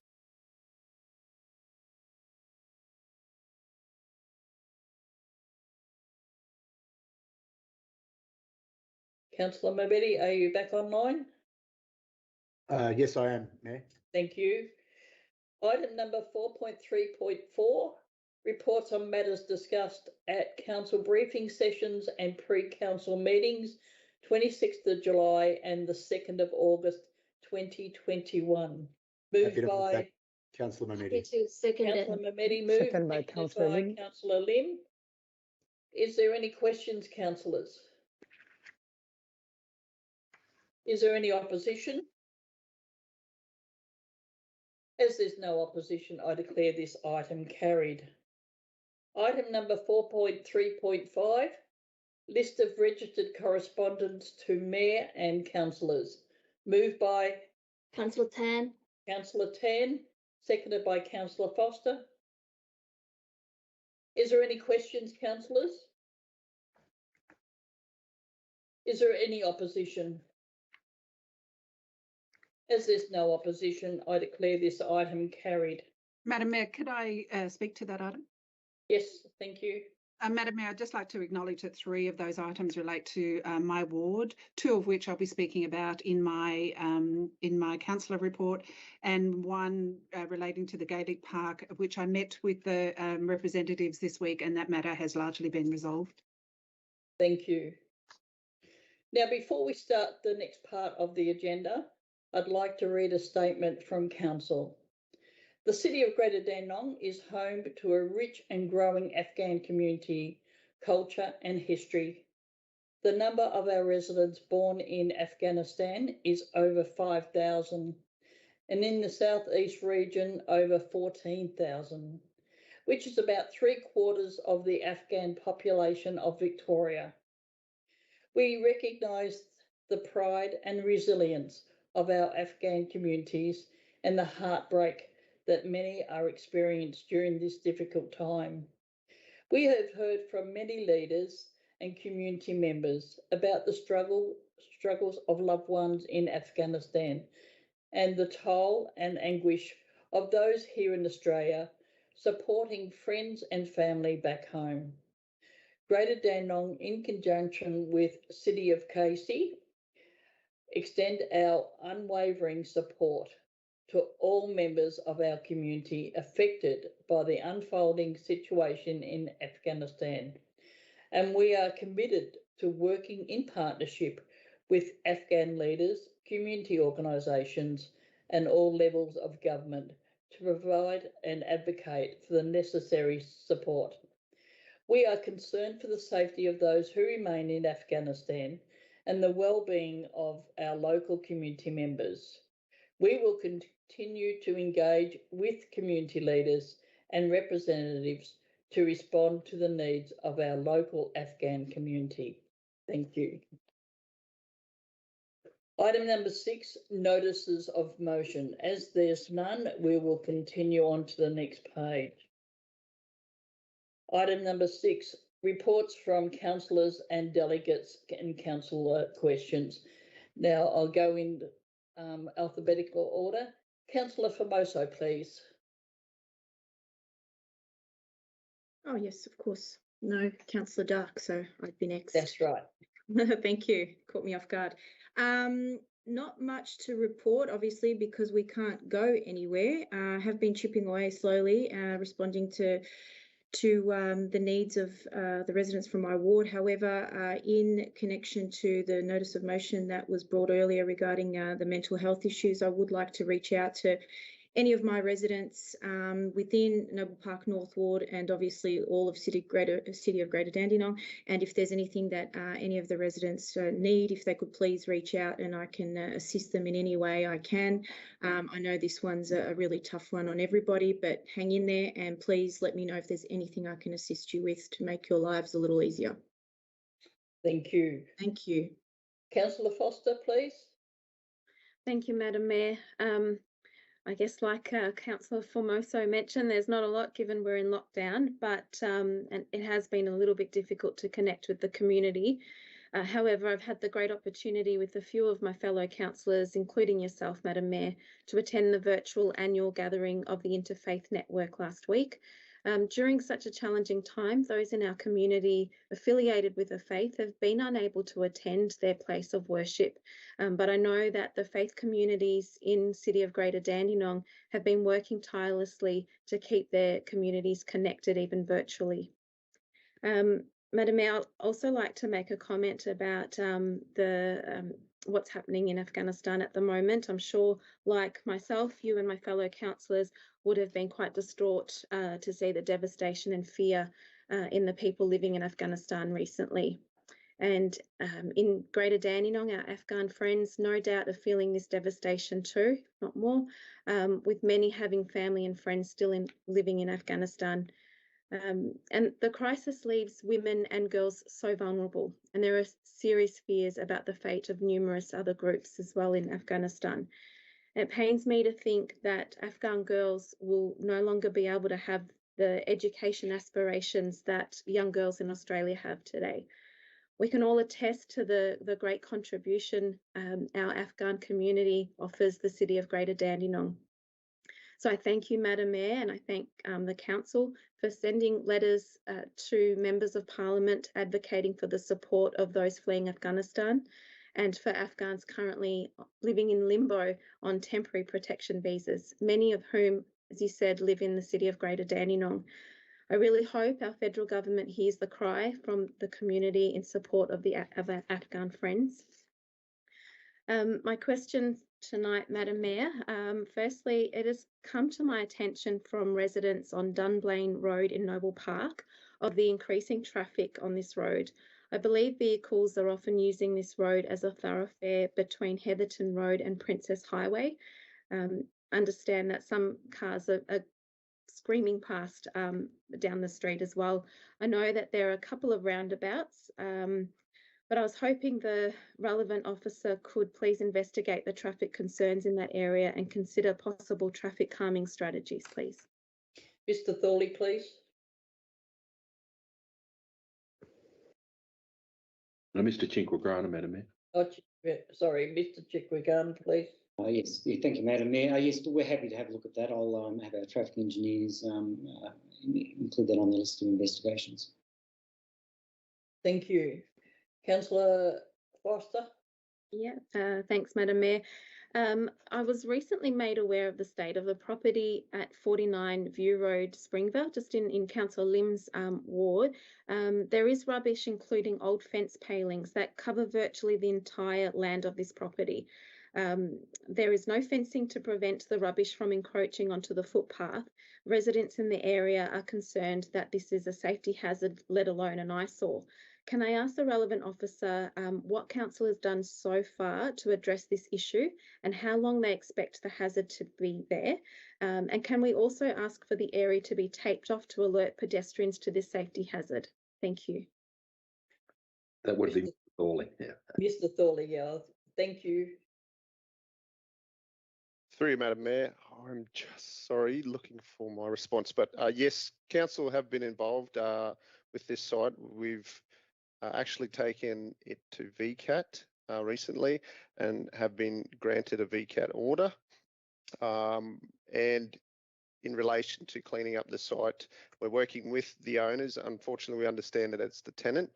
Councillor Mamedi, are you back online? Yes, I am, Mayor. Thank you. Item number 4.3.4, Reports on matters discussed at council briefing sessions and pre-council meetings, 26th of July and the 2nd of August 2021. Moved Happy to move by that, Councillor Happy Mehmeti. to second it. Councillor Mehmeti, moved, Second by seconded Councillor by Lim. Councillor Lim. Is there any questions, councillors? Is there any opposition? As there's no opposition, I declare this item carried. Item number 4.3.5, list of registered correspondence to Mayor and councillors. Moved by Councillor Tan. Councillor Tan, seconded by Councillor Foster. Is there any questions, councillors? Is there any opposition? As there's no opposition, I declare this item carried. Madam Mayor, could I speak to that item? Yes, thank you. Madam Mayor, I'd just like to acknowledge that 3 of those items relate to my ward, 2 of which I'll be speaking about in my councillor report, and 1 relating to the Gangnam Park, which I met with the representatives this week, and that matter has largely been resolved. Thank you. Now, before we start the next part of the agenda, I'd like to read a statement from Council. The City of Greater Dandenong is home to a rich and growing Afghan community, culture and history. The number of our residents born in Afghanistan is over 5,000, and in the southeast region over 14,000, which is about 3/4 of the Afghan population of Victoria. We recognise the pride and resilience of our Afghan communities and the heartbreak that many are experiencing during this difficult time. We have heard from many leaders and community members about the struggles of loved ones in Afghanistan and the toll and anguish of those here in Australia supporting friends and family back home. Greater Dandenong, in conjunction with City of Casey, extend our unwavering support to all members of our community affected by the unfolding situation in Afghanistan. And we are committed to working in partnership with Afghan leaders, community organisations and all levels of government to provide and advocate for the necessary support. We are concerned for the safety of those who remain in Afghanistan and the well-being of our local community members. We will continue to engage with community leaders and representatives to respond to the needs of our local Afghan community. Thank you. Item number 6, notices of motion. As there's none, we will continue on to the next page. Item number 6, reports from councillors and delegates and councillor questions. Now I'll go in alphabetical order. Councillor Formoso, please. Oh, yes, of course. No, Councillor Dark, so I'd be next. That's right. Thank you. Caught me off guard. Not much to report, obviously, because we can't go anywhere. Have been chipping away slowly, responding to the needs of the residents from my ward. However, in connection to the notice of motion that was brought earlier regarding the mental health issues, I would like to reach out to any of my residents within Noble Park North Ward and obviously all of City of Greater Dandenong. And if there's anything that any of the residents need, if they could please reach out and I can assist them in any way I can. I know this one's a really tough one on everybody, but hang in there and please let me know if there's anything I can assist you with to make your lives a little easier. Thank you. Thank you. Councillor Foster, please. Thank you, Madam Mayor. I guess like Councillor Formoso mentioned, there's not a lot given we're in lockdown, but and it has been a little bit difficult to connect with the community. However, I've had the great opportunity with a few of my fellow councillors, including yourself, Madam Mayor, to attend the virtual annual gathering of the Interfaith Network last week. During such a challenging time, those in our community affiliated with a faith have been unable to attend their place of worship. But I know that the faith communities in City of Greater Dandenong have been working tirelessly to keep their communities connected, even virtually. Madam Mayor, I'd also like to make a comment about what's happening in Afghanistan at the moment. I'm sure, like myself, you and my fellow councillors would have been quite distraught to see the devastation and fear in the people living in Afghanistan recently. And in Greater Dandenong, our Afghan friends no doubt are feeling this devastation too, if not more, with many having family and friends still living in Afghanistan. And the crisis leaves women and girls so vulnerable, and there are serious fears about the fate of numerous other groups as well in Afghanistan. It pains me to think that Afghan girls will no longer be able to have the education aspirations that young girls in Australia have today. We can all attest to the great contribution our Afghan community offers the City of Greater Dandenong. So I thank you, Madam Mayor, and I thank the Council for sending letters to Members of Parliament advocating for the support of those fleeing Afghanistan and for Afghans currently living in limbo on temporary protection visas, many of whom, as you said, live in the City of Greater Dandenong. I really hope our federal government hears the cry from the community in support of our Afghan friends. My question tonight, Madam Mayor. Firstly, it has come to my attention from residents on Dunblane Road in Noble Park of the increasing traffic on this road. I believe vehicles are often using this road as a thoroughfare between Heatherton Road and Princess Highway. Understand that some cars are screaming past down the street as well. I know that there are a couple of roundabouts, but I was hoping the relevant officer could please investigate the traffic concerns in that area and consider possible traffic calming strategies, please. Mr. Thorley, please. Mr. Chinquagrana, Madam Mayor. Oh, sorry, Mr. Chiquigan, please. Yes, thank you, Madam Mayor. Yes, we're happy to have a look at that. I'll have our traffic engineers include that on the list of investigations. Thank you. Councillor Foster. Yeah, thanks, Madam Mayor. I was recently made aware of the state of the property at 49 View Road, Springvale, just in Councillor Lim's ward. There is rubbish, including old fence palings that cover virtually the entire land of this property. There is no fencing to prevent the rubbish from encroaching onto the footpath. Residents in the area are concerned that this is a safety hazard, let alone an eyesore. Can I ask the relevant officer what council has done so far to address this issue and how long they expect the hazard to be there? And can we also ask for the area to be taped off to alert pedestrians to this safety hazard? Thank you. That would be Mr. Thorley. Yeah. Mr. Thorley, yeah. Thank you. Through you, Madam Mayor, I'm just looking for my response. But yes, council have been involved with this site. We've actually taken it to VCAT recently and have been granted a VCAT order. And in relation to cleaning up the site, we're working with the owners. Unfortunately, we understand that it's the tenant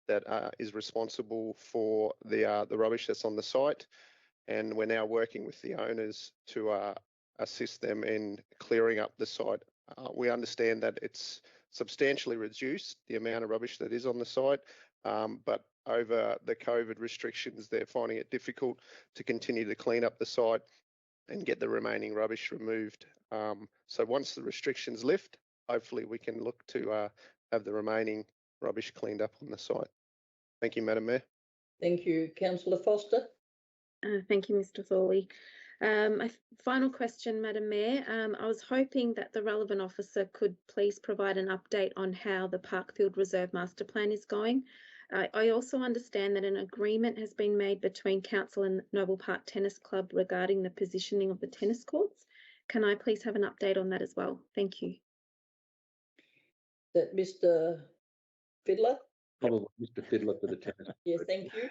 that is responsible for the rubbish that's on the site. And we're now working with the owners to assist them in clearing up the site. We understand that it's substantially reduced the amount of rubbish that is on the site, but over the COVID restrictions, they're finding it difficult to continue to clean up the site and get the remaining rubbish removed. So once the restrictions lift, hopefully we can look to have the remaining rubbish cleaned up on the site. Thank you, Madam Mayor. Thank you. Councillor Foster. Thank you, Mr. Thorley. My final question, Madam Mayor. I was hoping that the relevant officer could please provide an update on how the Parkfield Reserve Master Plan is going. I also understand that an agreement has been made between Council and Noble Park Tennis Club regarding the positioning of the tennis courts. Can I please have an update on that as well? Thank you. That Mr. Fiddler? Probably Mr. Fiddler for the tennis. Yeah, thank you.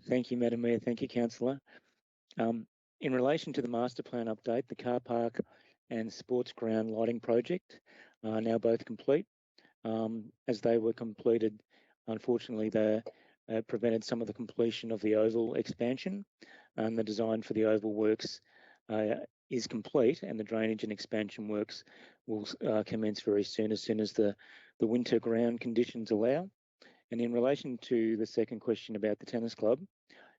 Thank you, Madam Mayor. Thank you, Councillor. In relation to the master plan update, the car park and sports ground lighting project, are now both complete. As they were completed, unfortunately, they prevented some of the completion of the oval expansion, and the design for the oval works is complete, and the drainage and expansion works will commence very soon as the winter ground conditions allow. And in relation to the second question about the tennis club,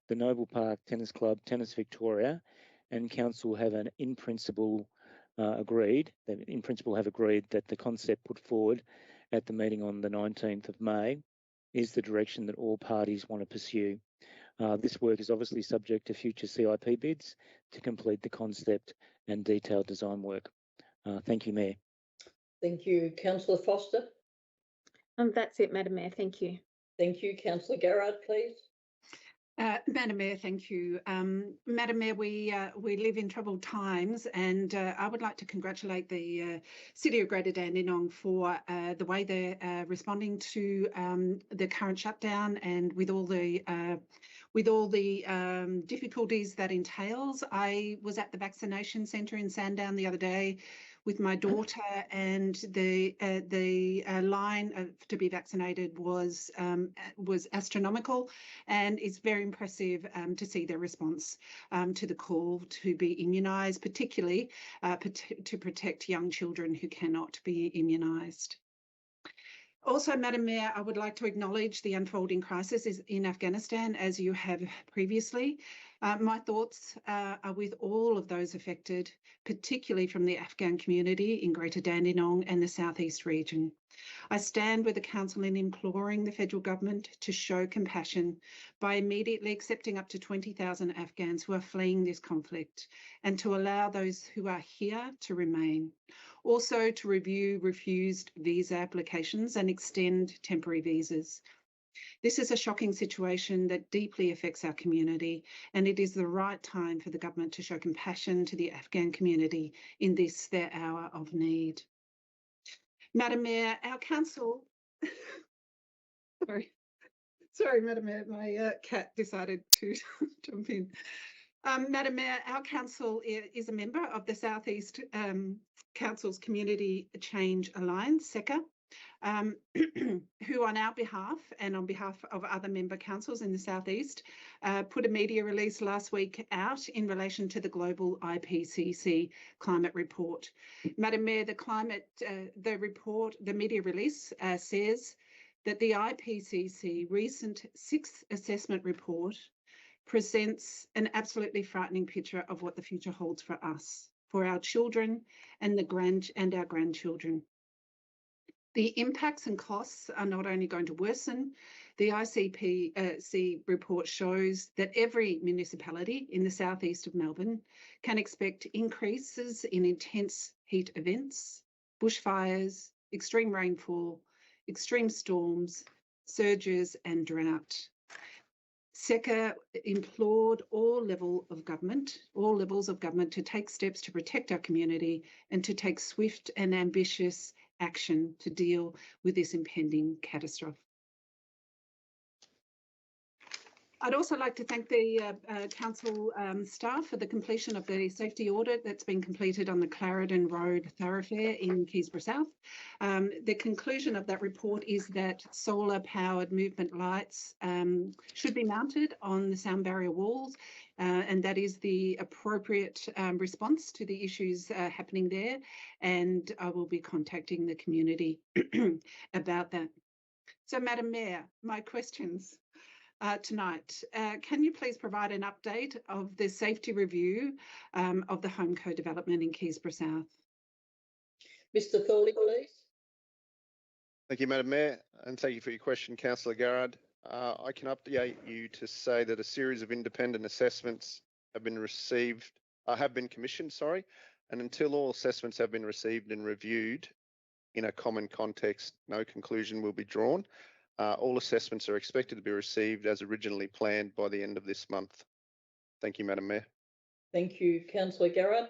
the Noble Park Tennis Club, Tennis Victoria, and Council have in principle agreed that the concept put forward at the meeting on the 19th of May is the direction that all parties want to pursue. This work is obviously subject to future CIP bids to complete the concept and detailed design work. Thank you, Mayor. Thank you. Councillor Foster. That's it, Madam Mayor. Thank you. Thank you. Councillor Garrard, please. Madam Mayor, thank you. Madam Mayor, we live in troubled times, and I would like to congratulate the City of Greater Dandenong for the way they're responding to the current shutdown, and with all the difficulties that entails. I was at the vaccination centre in Sandown the other day with my daughter, and the line to be vaccinated was astronomical, and it's very impressive to see their response to the call to be immunised, particularly to protect young children who cannot be immunised. Also, Madam Mayor, I would like to acknowledge the unfolding crisis in Afghanistan, as you have previously. My thoughts are with all of those affected, particularly from the Afghan community in Greater Dandenong and the South East region. I stand with the Council in imploring the federal government to show compassion by immediately accepting up to 20,000 Afghans who are fleeing this conflict, and to allow those who are here to remain. Also to review refused visa applications and extend temporary visas. This is a shocking situation that deeply affects our community, and it is the right time for the government to show compassion to the Afghan community in this, their hour of need. Madam Mayor, our council, sorry, Madam Mayor, my cat decided to jump in. Madam Mayor, our council is a member of the South East Council's Community Change Alliance, SECA, who on our behalf and on behalf of other member councils in the South East put a media release last week out in relation to the global IPCC climate report. Madam Mayor, the media release says that the IPCC recent sixth assessment report presents an absolutely frightening picture of what the future holds for us, for our children and our grandchildren. The impacts and costs are not only going to worsen. The IPCC report shows that every municipality in the southeast of Melbourne can expect increases in intense heat events, bushfires, extreme rainfall, extreme storms, surges and drought. SECA implored all levels of government to take steps to protect our community and to take swift and ambitious action to deal with this impending catastrophe. I'd also like to thank the council staff for the completion of the safety audit that's been completed on the Clarendon Road thoroughfare in Keysborough South. The conclusion of that report is that solar-powered movement lights should be mounted on the sound barrier walls, and that is the appropriate response to the issues happening there. And I will be contacting the community about that. So, Madam Mayor, my questions tonight. Can you please provide an update of the safety review of the HomeCo development in Keysborough South? Mr. Thorley, please. Thank you, Madam Mayor, and thank you for your question, Councillor Garrard. I can update you to say that a series of independent assessments have been commissioned, and until all assessments have been received and reviewed in a common context, no conclusion will be drawn. All assessments are expected to be received as originally planned by the end of this month. Thank you, Madam Mayor. Thank you. Councillor Garrard.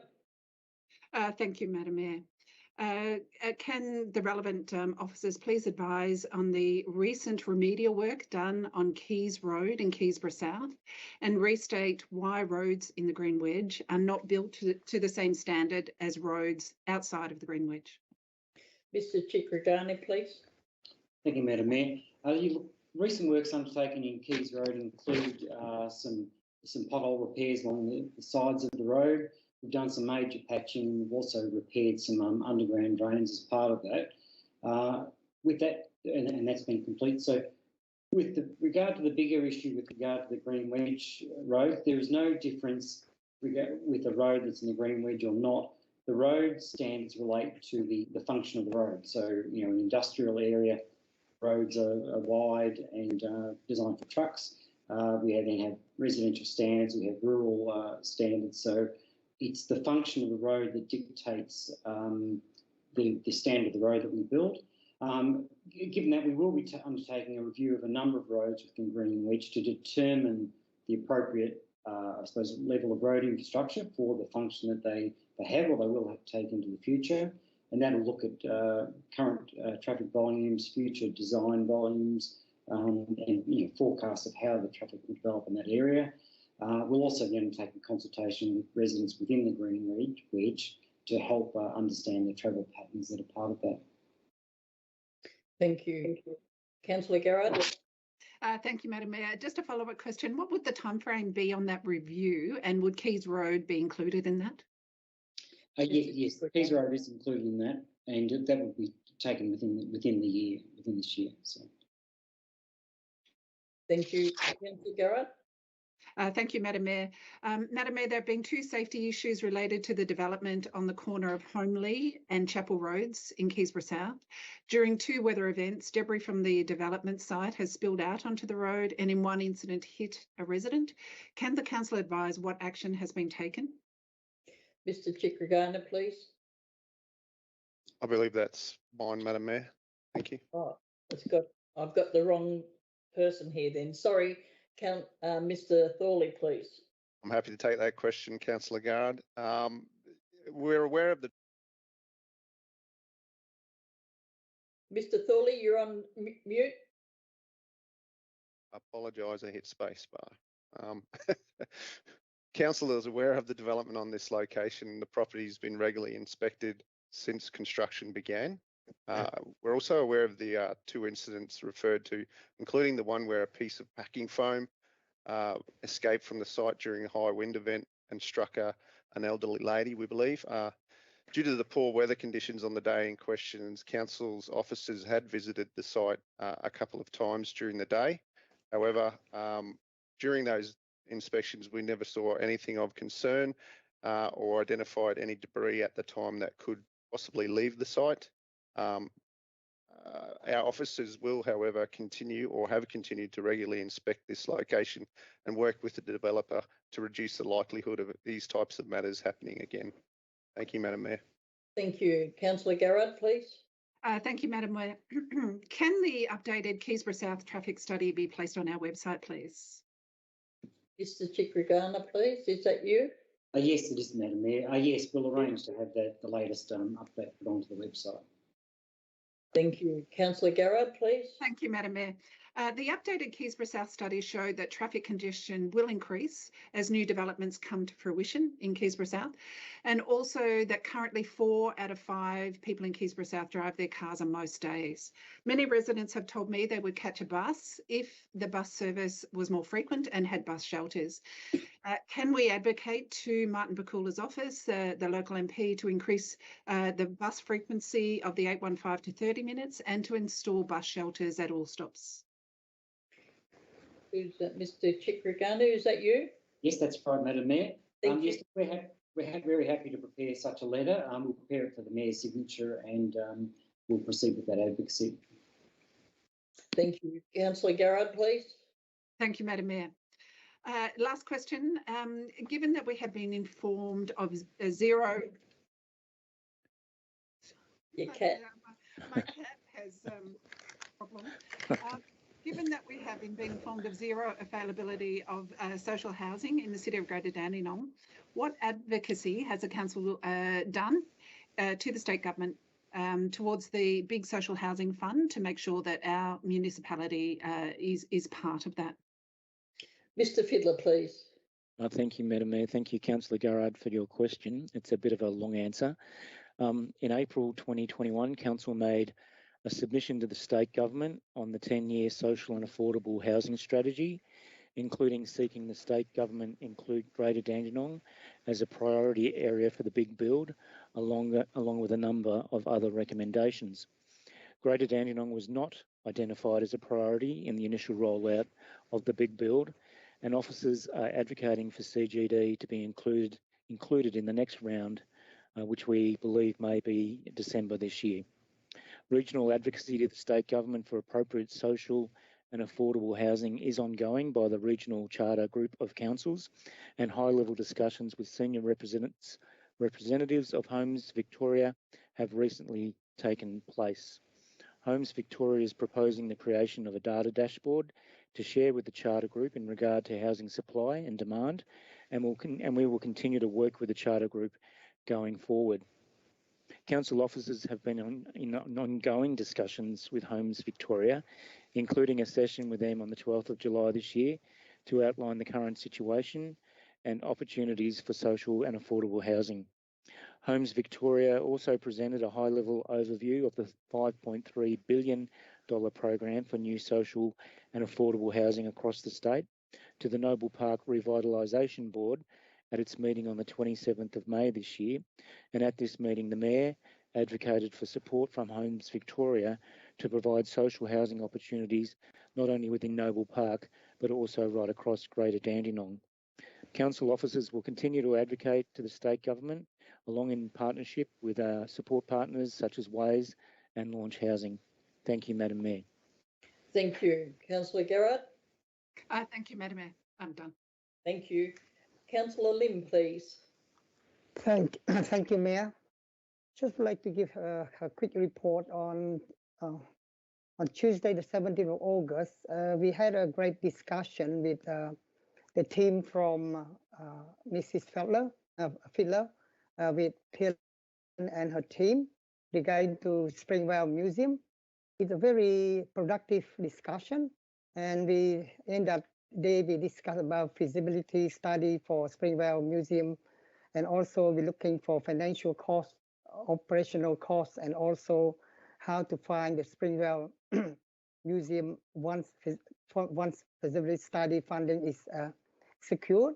Thank you, Madam Mayor. Can the relevant officers please advise on the recent remedial work done on Keys Road in Keysborough South, and restate why roads in the Green Wedge are not built to the same standard as roads outside of the Green Wedge? Mr. Chikragani, please. Thank you, Madam Mayor. Recent works undertaken in Keys Road include some pothole repairs along the sides of the road. We've done some major patching. We've also repaired some underground drains as part of that. With that, and that's been complete. So with regard to the bigger issue with regard to the Green Wedge Road, there is no difference with a road that's in the Green Wedge or not. The road standards relate to the function of the road. So, you know, an industrial area, roads are wide and designed for trucks. We then have residential standards, we have rural standards. So it's the function of the road that dictates the standard of the road that we build. Given that, we will be undertaking a review of a number of roads within Green Wedge to determine the appropriate, I suppose, level of road infrastructure for the function that they have or they will have to take into the future. And that'll look at current traffic volumes, future design volumes, and forecasts of how the traffic will develop in that area. We'll also be undertaking consultation with residents within the Green Wedge to help understand the travel patterns that are part of that. Thank you. Councillor Garrard. Thank you, Madam Mayor. Just a follow-up question. What would the timeframe be on that review, and would Keys Road be included in that? Yes, Keys Road is included in that, and that will be taken within this year. So. Thank you, Councillor Garrard. Thank you, Madam Mayor. Madam Mayor, there have been two safety issues related to the development on the corner of Homely and Chapel Roads in Keysborough South. During two weather events, debris from the development site has spilled out onto the road and in one incident hit a resident. Can the council advise what action has been taken? Mr. Chikragana, please. I believe that's mine, Madam Mayor. Thank you. Oh, I've got the wrong person here then. Sorry, Mr. Thorley, please. I'm happy to take that question, Councillor Garrard. We're aware of the... Mr. Thorley, you're on mute. I apologise, I hit space bar. Council is aware of the development on this location. The property has been regularly inspected since construction began. We're also aware of the two incidents referred to, including the one where a piece of packing foam escaped from the site during a high wind event and struck an elderly lady, we believe. Due to the poor weather conditions on the day in question, Council's officers had visited the site a couple of times during the day. However, during those inspections, we never saw anything of concern or identified any debris at the time that could possibly leave the site. Our officers will, however, continue or have continued to regularly inspect this location and work with the developer to reduce the likelihood of these types of matters happening again. Thank you, Madam Mayor. Thank you. Councillor Garrard, please. Thank you, Madam Mayor. Can the updated Keysborough South traffic study be placed on our website, please? Mr. Chikragana, please. Is that you? Yes, it is, Madam Mayor. Yes, we'll arrange to have the latest update put onto the website. Thank you. Councillor Garrard, please. Thank you, Madam Mayor. The updated Keysborough South study showed that traffic congestion will increase as new developments come to fruition in Keysborough South, and also that currently 4 out of 5 people in Keysborough South drive their cars on most days. Many residents have told me they would catch a bus if the bus service was more frequent and had bus shelters. Can we advocate to Martin Bakula's office, the local MP, to increase the bus frequency of the 815 to 30 minutes and to install bus shelters at all stops? Who's that? Mr. Chikragana, is that you? Yes, that's right, Madam Mayor. Thank yes, we're very happy to prepare such a letter. We'll prepare it for the Mayor's signature and we'll proceed with that advocacy. Thank you. Councillor Garrard, please. Thank you, Madam Mayor. Last question. Given that we have been informed of zero... Your cat. My cat has a problem. Given that we have been informed of zero availability of social housing in the city of Greater Dandenong, what advocacy has the council done to the state government towards the big social housing fund to make sure that our municipality is part of that? Mr. Fiddler, please. Thank you, Madam Mayor. Thank you, Councillor Garrard, for your question. It's a bit of a long answer. In April 2021, Council made a submission to the state government on the 10-year social and affordable housing strategy, including seeking the state government include Greater Dandenong as a priority area for the big build, along with a number of other recommendations. Greater Dandenong was not identified as a priority in the initial rollout of the big build, and officers are advocating for CGD to be included in the next round, which we believe may be December this year. Regional advocacy to the state government for appropriate social and affordable housing is ongoing by the regional charter group of councils, and high-level discussions with senior representatives of Homes Victoria have recently taken place. Homes Victoria is proposing the creation of a data dashboard to share with the charter group in regard to housing supply and demand, and we will continue to work with the charter group going forward. Council officers have been in ongoing discussions with Homes Victoria, including a session with them on the 12th of July this year to outline the current situation and opportunities for social and affordable housing. Homes Victoria also presented a high-level overview of the $5.3 billion program for new social and affordable housing across the state to the Noble Park Revitalisation Board at its meeting on the 27th of May this year. And at this meeting, the Mayor advocated for support from Homes Victoria to provide social housing opportunities not only within Noble Park, but also right across Greater Dandenong. Council officers will continue to advocate to the state government, along in partnership with our support partners such as Ways and Launch Housing. Thank you, Madam Mayor. Thank you. Councillor Garrett? Thank you, Madam Mayor. I'm done. Thank you. Councillor Lim, please. Thank you, Mayor. Just would like to give a quick report on Tuesday, the 17th of August. We had a great discussion with the team from Mrs. Fiddler, with Pill and her team regarding to Springvale Museum. It's a very productive discussion, and we discussed about feasibility study for Springvale Museum, and also we're looking for financial costs, operational costs, and also how to find the Springvale Museum once feasibility study funding is secured.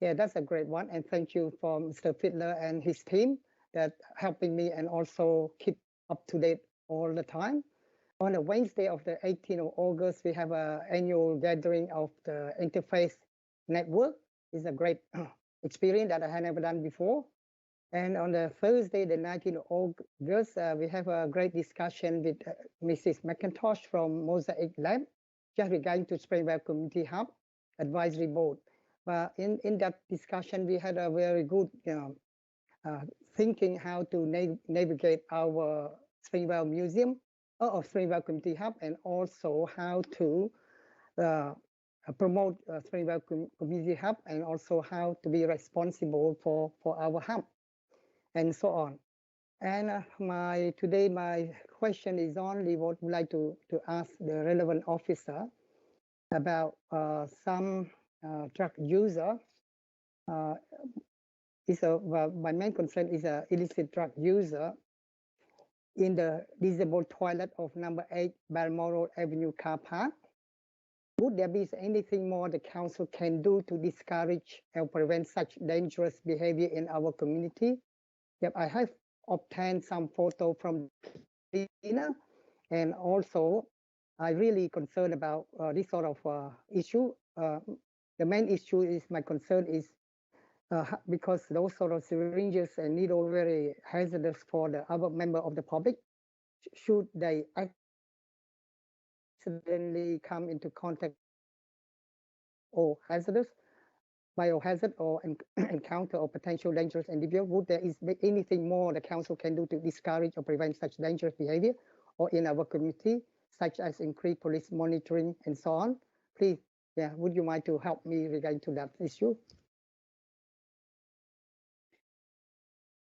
Yeah, that's a great one, and thank you for Mr. Fiddler and his team that helping me and also keep up to date all the time. On a Wednesday of the 18th of August, we have an annual gathering of the Interfaith Network. It's a great experience that I had never done before. And on the Thursday, the 19th of August, we have a great discussion with Mrs. McIntosh from Mosaic Lab, just regarding to Springvale Community Hub Advisory Board. But in that discussion, we had a very good thinking how to navigate our Springvale Museum or Springvale Community Hub, and also how to promote Springvale Community Hub, and also how to be responsible for our hub, and so on. And today my question is only what would like to ask the relevant officer about some drug user. My main concern is an illicit drug user in the disabled toilet of number 8 Balmoral Avenue car park. Would there be anything more the council can do to discourage or prevent such dangerous behavior in our community? Yep, I have obtained some photo from Dina, and also I really concerned about this sort of issue. The main issue is my concern is because those sort of syringes and needle very hazardous for the other member of the public. Should they accidentally come into contact or hazardous, biohazard, or encounter or potential dangerous individual, would there is anything more the council can do to discourage or prevent such dangerous behavior or in our community, such as increased police monitoring and so on? Please, yeah, would you mind to help me regarding to that issue?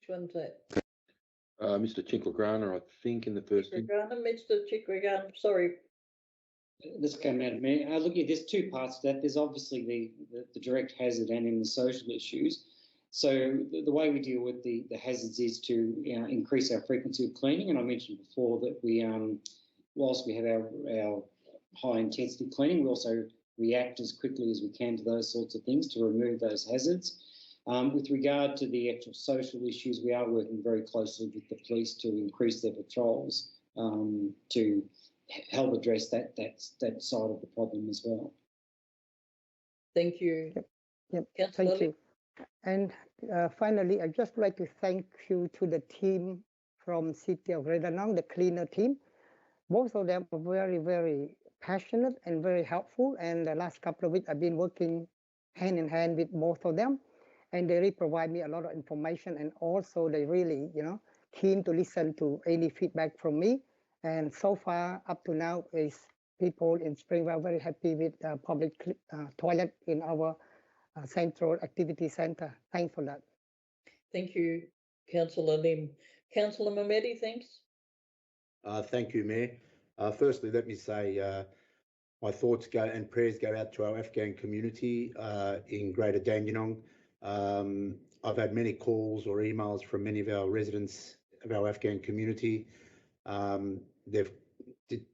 Which one's that? Mr. Chinklagana, I think in the first. Mr. Chinklagana, sorry. This came out of me. Look, there's two parts to that. There's obviously the direct hazard and in the social issues. So the way we deal with the hazards is to increase our frequency of cleaning. And I mentioned before that we, whilst we have our high intensity cleaning, we also react as quickly as we can to those sorts of things to remove those hazards. With regard to the actual social issues, we are working very closely with the police to increase their patrols to help address that side of the problem as well. Thank you. Yep. Councillor Thank you. And finally, I'd just like to thank you to the team from City of Dandenong, the cleaner team. Both of them are very, very passionate and very helpful. And the last couple of weeks, I've been working hand in hand with both of them. And they really provide me a lot of information. And also they really, keen to listen to any feedback from me. And so far, up to now, is people in Springvale very happy with public toilet in our Central Activity Centre. Thanks for that. Thank you, Councillor Lim. Councillor Mehmeti, thanks. Thank you, Mayor. Firstly, let me say my thoughts go and prayers go out to our Afghan community in Greater Dandenong. I've had many calls or emails from many of our residents of our Afghan community. They've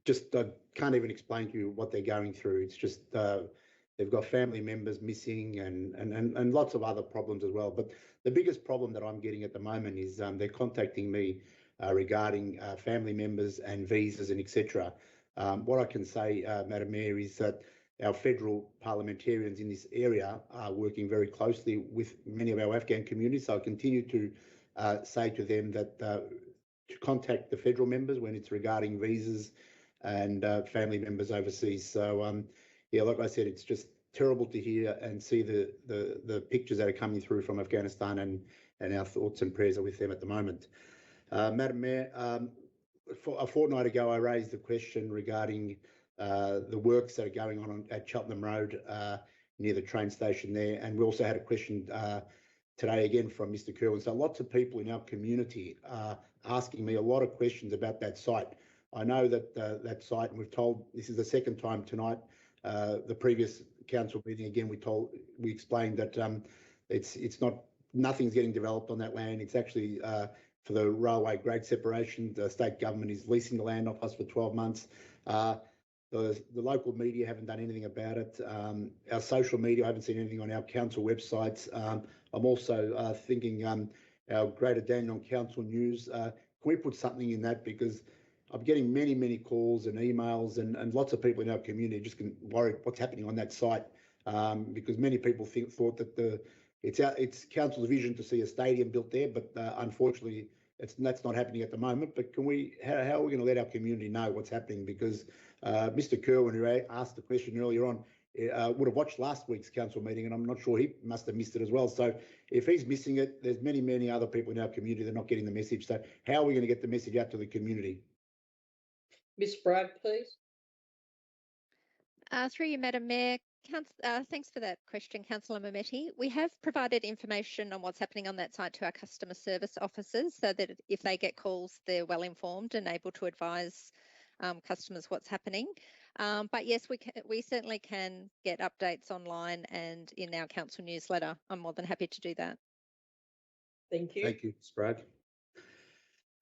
just, I can't even explain to you what they're going through. It's just, they've got family members missing and lots of other problems as well. But the biggest problem that I'm getting at the moment is they're contacting me regarding family members and visas and etc. What I can say, Madam Mayor, is that our federal parliamentarians in this area are working very closely with many of our Afghan communities. So I continue to say to them that to contact the federal members when it's regarding visas and family members overseas. So yeah, like I said, it's just terrible to hear and see the pictures that are coming through from Afghanistan, and our thoughts and prayers are with them at the moment. Madam Mayor, a fortnight ago I raised the question regarding the works that are going on at Cheltenham Road near the train station there, and we also had a question today again from Mr. Kerwin. So lots of people in our community are asking me a lot of questions about that site. I know that that site, and we've told, this is the second time tonight, the previous council meeting again, we explained that it's not, nothing's getting developed on that land. It's actually for the railway grade separation. The state government is leasing the land off us for 12 months. The local media haven't done anything about it. Our social media, I haven't seen anything on our council websites. I'm also thinking our Greater Dandenong Council News, can we put something in that? Because I'm getting many calls and emails and lots of people in our community just worried what's happening on that site, because many people thought that it's council's vision to see a stadium built there, but unfortunately that's not happening at the moment. But can we? How are we going to let our community know what's happening? Because Mr. Kerwin, who asked the question earlier on, would have watched last week's council meeting, and I'm not sure he must have missed it as well. So if he's missing it, there's many other people in our community that are not getting the message. So how are we going to get the message out to the community? Ms. Bragg, please. Through you, Madam Mayor. Thanks for that question, Councillor Mehmeti. We have provided information on what's happening on that site to our customer service officers, so that if they get calls, they're well informed and able to advise customers what's happening. But yes, we certainly can get updates online and in our council newsletter. I'm more than happy to do that. Thank you. Thank you, Ms. Bragg.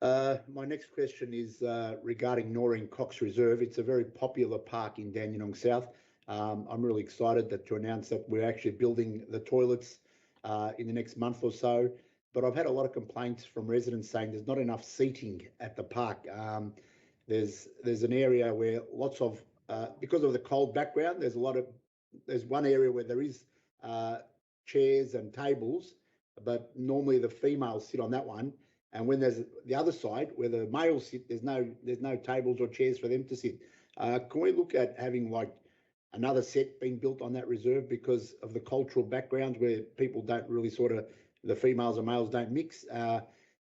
My next question is regarding Noreen Cox Reserve. It's a very popular park in Dandenong South. I'm really excited to announce that we're actually building the toilets in the next month or so. But I've had a lot of complaints from residents saying there's not enough seating at the park. There's an area where lots of, because of the cold background, there's one area where there is chairs and tables, but normally the females sit on that one. And when there's the other side where the males sit, there's no tables or chairs for them to sit. Can we look at having like another set being built on that reserve because of the cultural backgrounds where people don't really the females and males don't mix?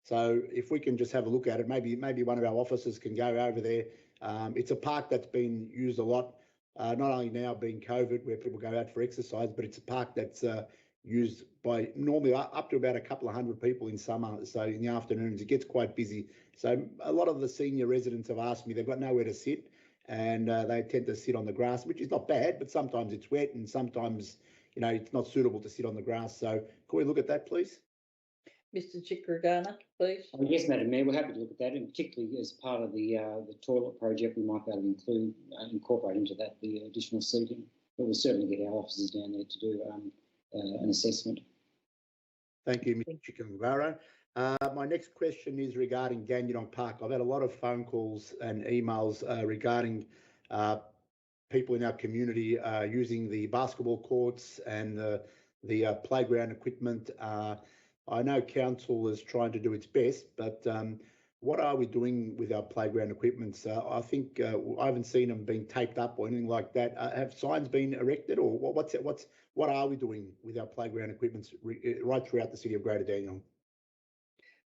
So if we can just have a look at it, maybe one of our officers can go over there. It's a park that's been used a lot, not only now being COVID where people go out for exercise, but it's a park that's used by normally up to about a couple of hundred people in summer. So in the afternoons, it gets quite busy. So a lot of the senior residents have asked me, they've got nowhere to sit and they tend to sit on the grass, which is not bad, but sometimes it's wet and sometimes, it's not suitable to sit on the grass. So can we look at that, please? Mr. Chikragana, please. Yes, Madam Mayor, we're happy to look at that, and particularly as part of the toilet project, we might be able to incorporate into that the additional seating. But we'll certainly get our officers down there to do an assessment. Thank you, Mr. Chikragana. My next question is regarding Gangnam Park. I've had a lot of phone calls and emails regarding people in our community using the basketball courts and the playground equipment. I know council is trying to do its best, but what are we doing with our playground equipment? I think I haven't seen them being taped up or anything like that. Have signs been erected, or what are we doing with our playground equipment right throughout the city of Greater Dandenong?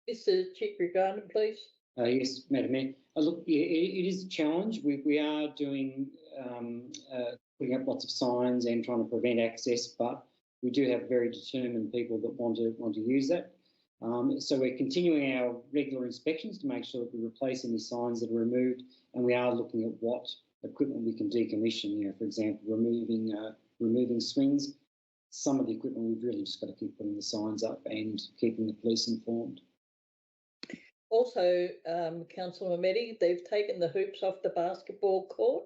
Mr. Chikragana, please. Yes, Madam Mayor. Look, it is a challenge. We are doing putting up lots of signs and trying to prevent access, but we do have very determined people that want to use that. So we're continuing our regular inspections to make sure that we replace any signs that are removed, and we are looking at what equipment we can decommission. For example, removing swings. Some of the equipment we've really just got to keep putting the signs up and keeping the police informed. Also, Councillor Mehmeti, they've taken the hoops off the basketball court.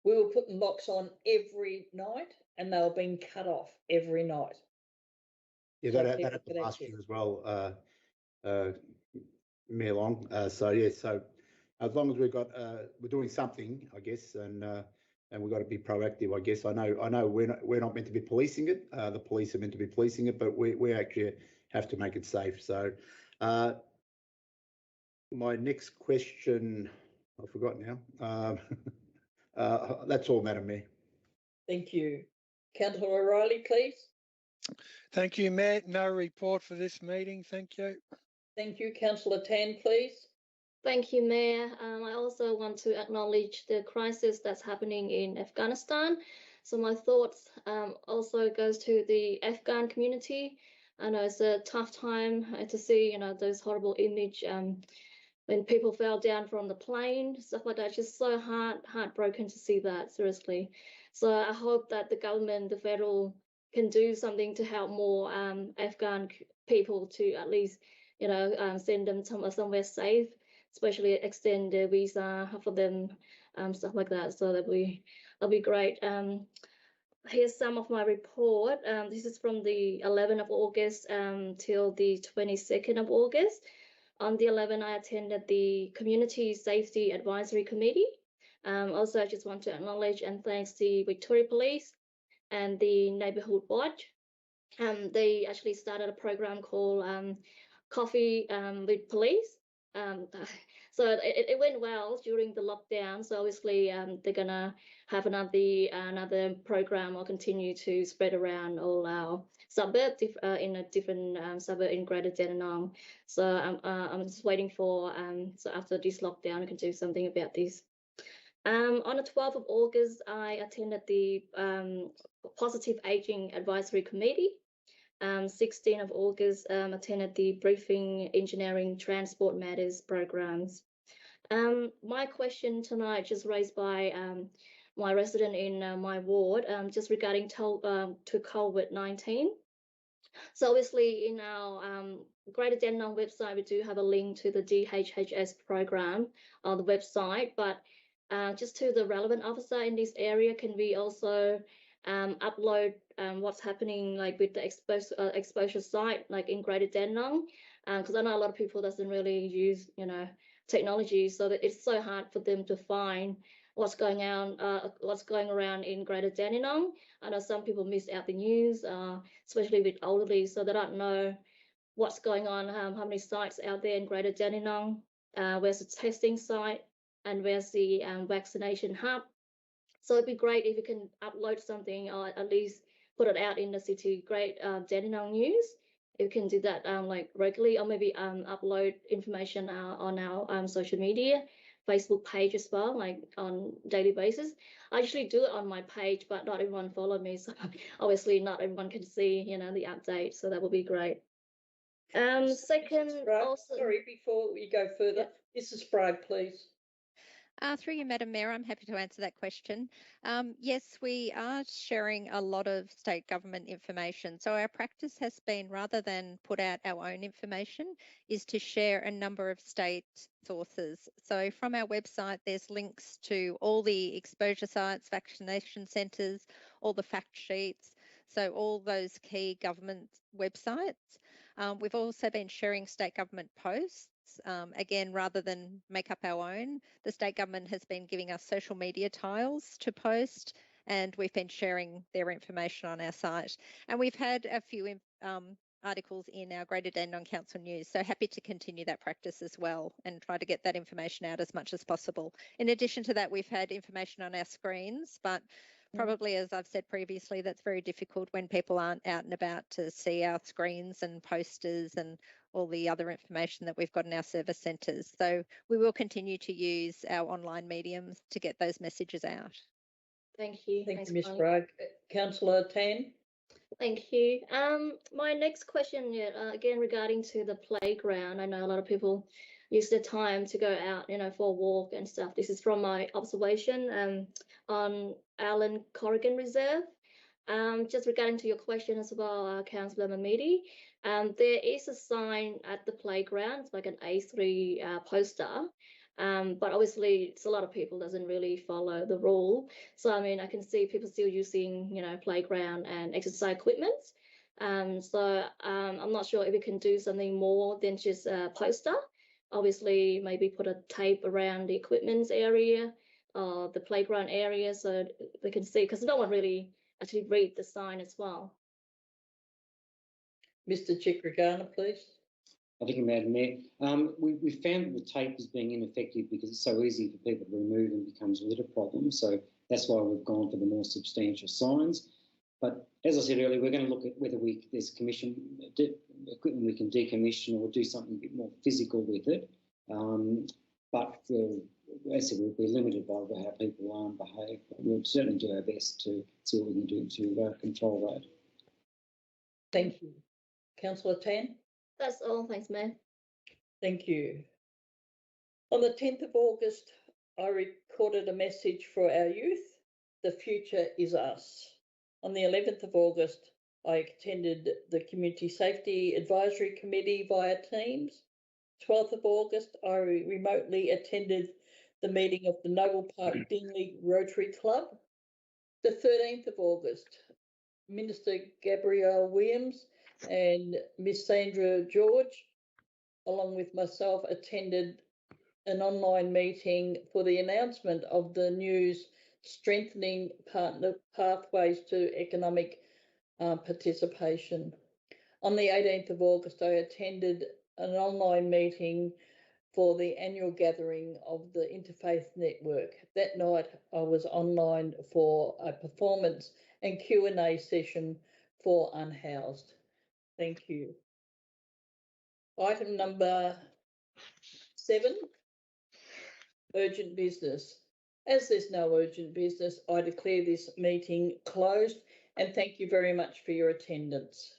We were putting locks on every night, and they were being cut off every night. Yeah, that happened last year as well, Mayor Long. So as long as we're doing something, I guess, and we've got to be proactive, I guess. I know we're not meant to be policing it. The police are meant to be policing it, but we actually have to make it safe. So my next question, I forgot now. That's all, Madam Mayor. Thank you. Councillor O'Reilly, please. Thank you, Matt. No report for this meeting. Thank you. Thank you. Councillor Tan, please. Thank you, Mayor. I also want to acknowledge the crisis that's happening in Afghanistan. So my thoughts also goes to the Afghan community. I know it's a tough time to see, those horrible image when people fell down from the plane, stuff like that. It's just so heartbroken to see that, seriously. So I hope that the government, the federal, can do something to help more Afghan people to at least, send them somewhere safe, especially extend their visa for them, stuff like that. So that'll be great. Here's some of my report. This is from the 11th of August till the 22nd of August. On the 11th, I attended the Community Safety Advisory Committee. Also, I just want to acknowledge and thanks the Victoria Police and the Neighbourhood Watch. They actually started a program called Coffee with Police. So it went well during the lockdown. So obviously they're gonna have another program or continue to spread around all our suburbs in a different suburb in Greater Dandenong. So I'm just waiting for so after this lockdown, I can do something about this. On the 12th of August, I attended the Positive Aging Advisory Committee. 16th of August, attended the Briefing Engineering Transport Matters programs. My question tonight, just raised by my resident in my ward, just regarding to COVID-19. So obviously in our Greater Dandenong website, we do have a link to the DHHS program on the website, but just to the relevant officer in this area, can we also upload what's happening like with the exposure site like in Greater Dandenong, because I know a lot of people doesn't really use technology, so that it's so hard for them to find what's going around in Greater Dandenong. I know some people miss out the news, especially with elderly, so they don't know what's going on, how many sites out there in Greater Dandenong, where's the testing site and where's the vaccination hub. So it'd be great if you can upload something or at least put it out in the City Dandenong News. If you can do that like regularly, or maybe upload information on our social media, Facebook page as well, like on daily basis. I usually do it on my page, but not everyone follow me, so obviously not everyone can see the update. So that would be great. Second, also, sorry, before we go further, Mrs. Sprague, please. Through you, Madam Mayor, I'm happy to answer that question. Yes, we are sharing a lot of state government information. So our practice has been, rather than put out our own information, is to share a number of state sources. So from our website, there's links to all the exposure sites, vaccination centres, all the fact sheets, so all those key government websites. We've also been sharing state government posts. Again, rather than make up our own, the state government has been giving us social media tiles to post, and we've been sharing their information on our site. And we've had a few articles in our Greater Dandenong Council News, so happy to continue that practice as well and try to get that information out as much as possible. In addition to that, we've had information on our screens, but probably, as I've said previously, that's very difficult when people aren't out and about to see our screens and posters and all the other information that we've got in our service centres. So we will continue to use our online mediums to get those messages out. Thank you. Thank Thanks, you, Ms. Connie. Bragg. Councillor Tan. Thank you. My next question, again, regarding to the playground. I know a lot of people use the time to go out, for a walk and stuff. This is from my observation on Allen Corrigan Reserve. Just regarding to your question as well, Councillor Mamidi, there is a sign at the playground, it's like an A3 poster, but obviously it's a lot of people doesn't really follow the rule. So I mean, I can see people still using, playground and exercise equipment. So I'm not sure if we can do something more than just a poster. Obviously, maybe put a tape around the equipment area or the playground area so they can see, because no one really actually read the sign as well. Mr. Chikragana, please. Thank you, Madam Mayor. We found that the tape is being ineffective because it's so easy for people to remove and becomes a litter problem. So that's why we've gone for the more substantial signs. But as I said earlier, we're going to look at whether there's equipment we can decommission or do something a bit more physical with it. But as I said, we're limited by how people behave. But we'll certainly do our best to see what we can do to control that. Thank you. Councillor Tan. That's all. Thanks, Mayor. Thank you. On the 10th of August, I recorded a message for our youth. The future is us. On the 11th of August, I attended the Community Safety Advisory Committee via Teams. 12th of August, I remotely attended the meeting of the Noble Park Dingley Rotary Club. The 13th of August, Minister Gabrielle Williams and Miss Sandra George, along with myself, attended an online meeting for the announcement of the news Strengthening Partner Pathways to Economic Participation. On the 18th of August, I attended an online meeting for the annual gathering of the Interfaith Network. That night, I was online for a performance and Q&A session for unhoused. Thank you. Item number 7, urgent business. As there's no urgent business, I declare this meeting closed and thank you very much for your attendance.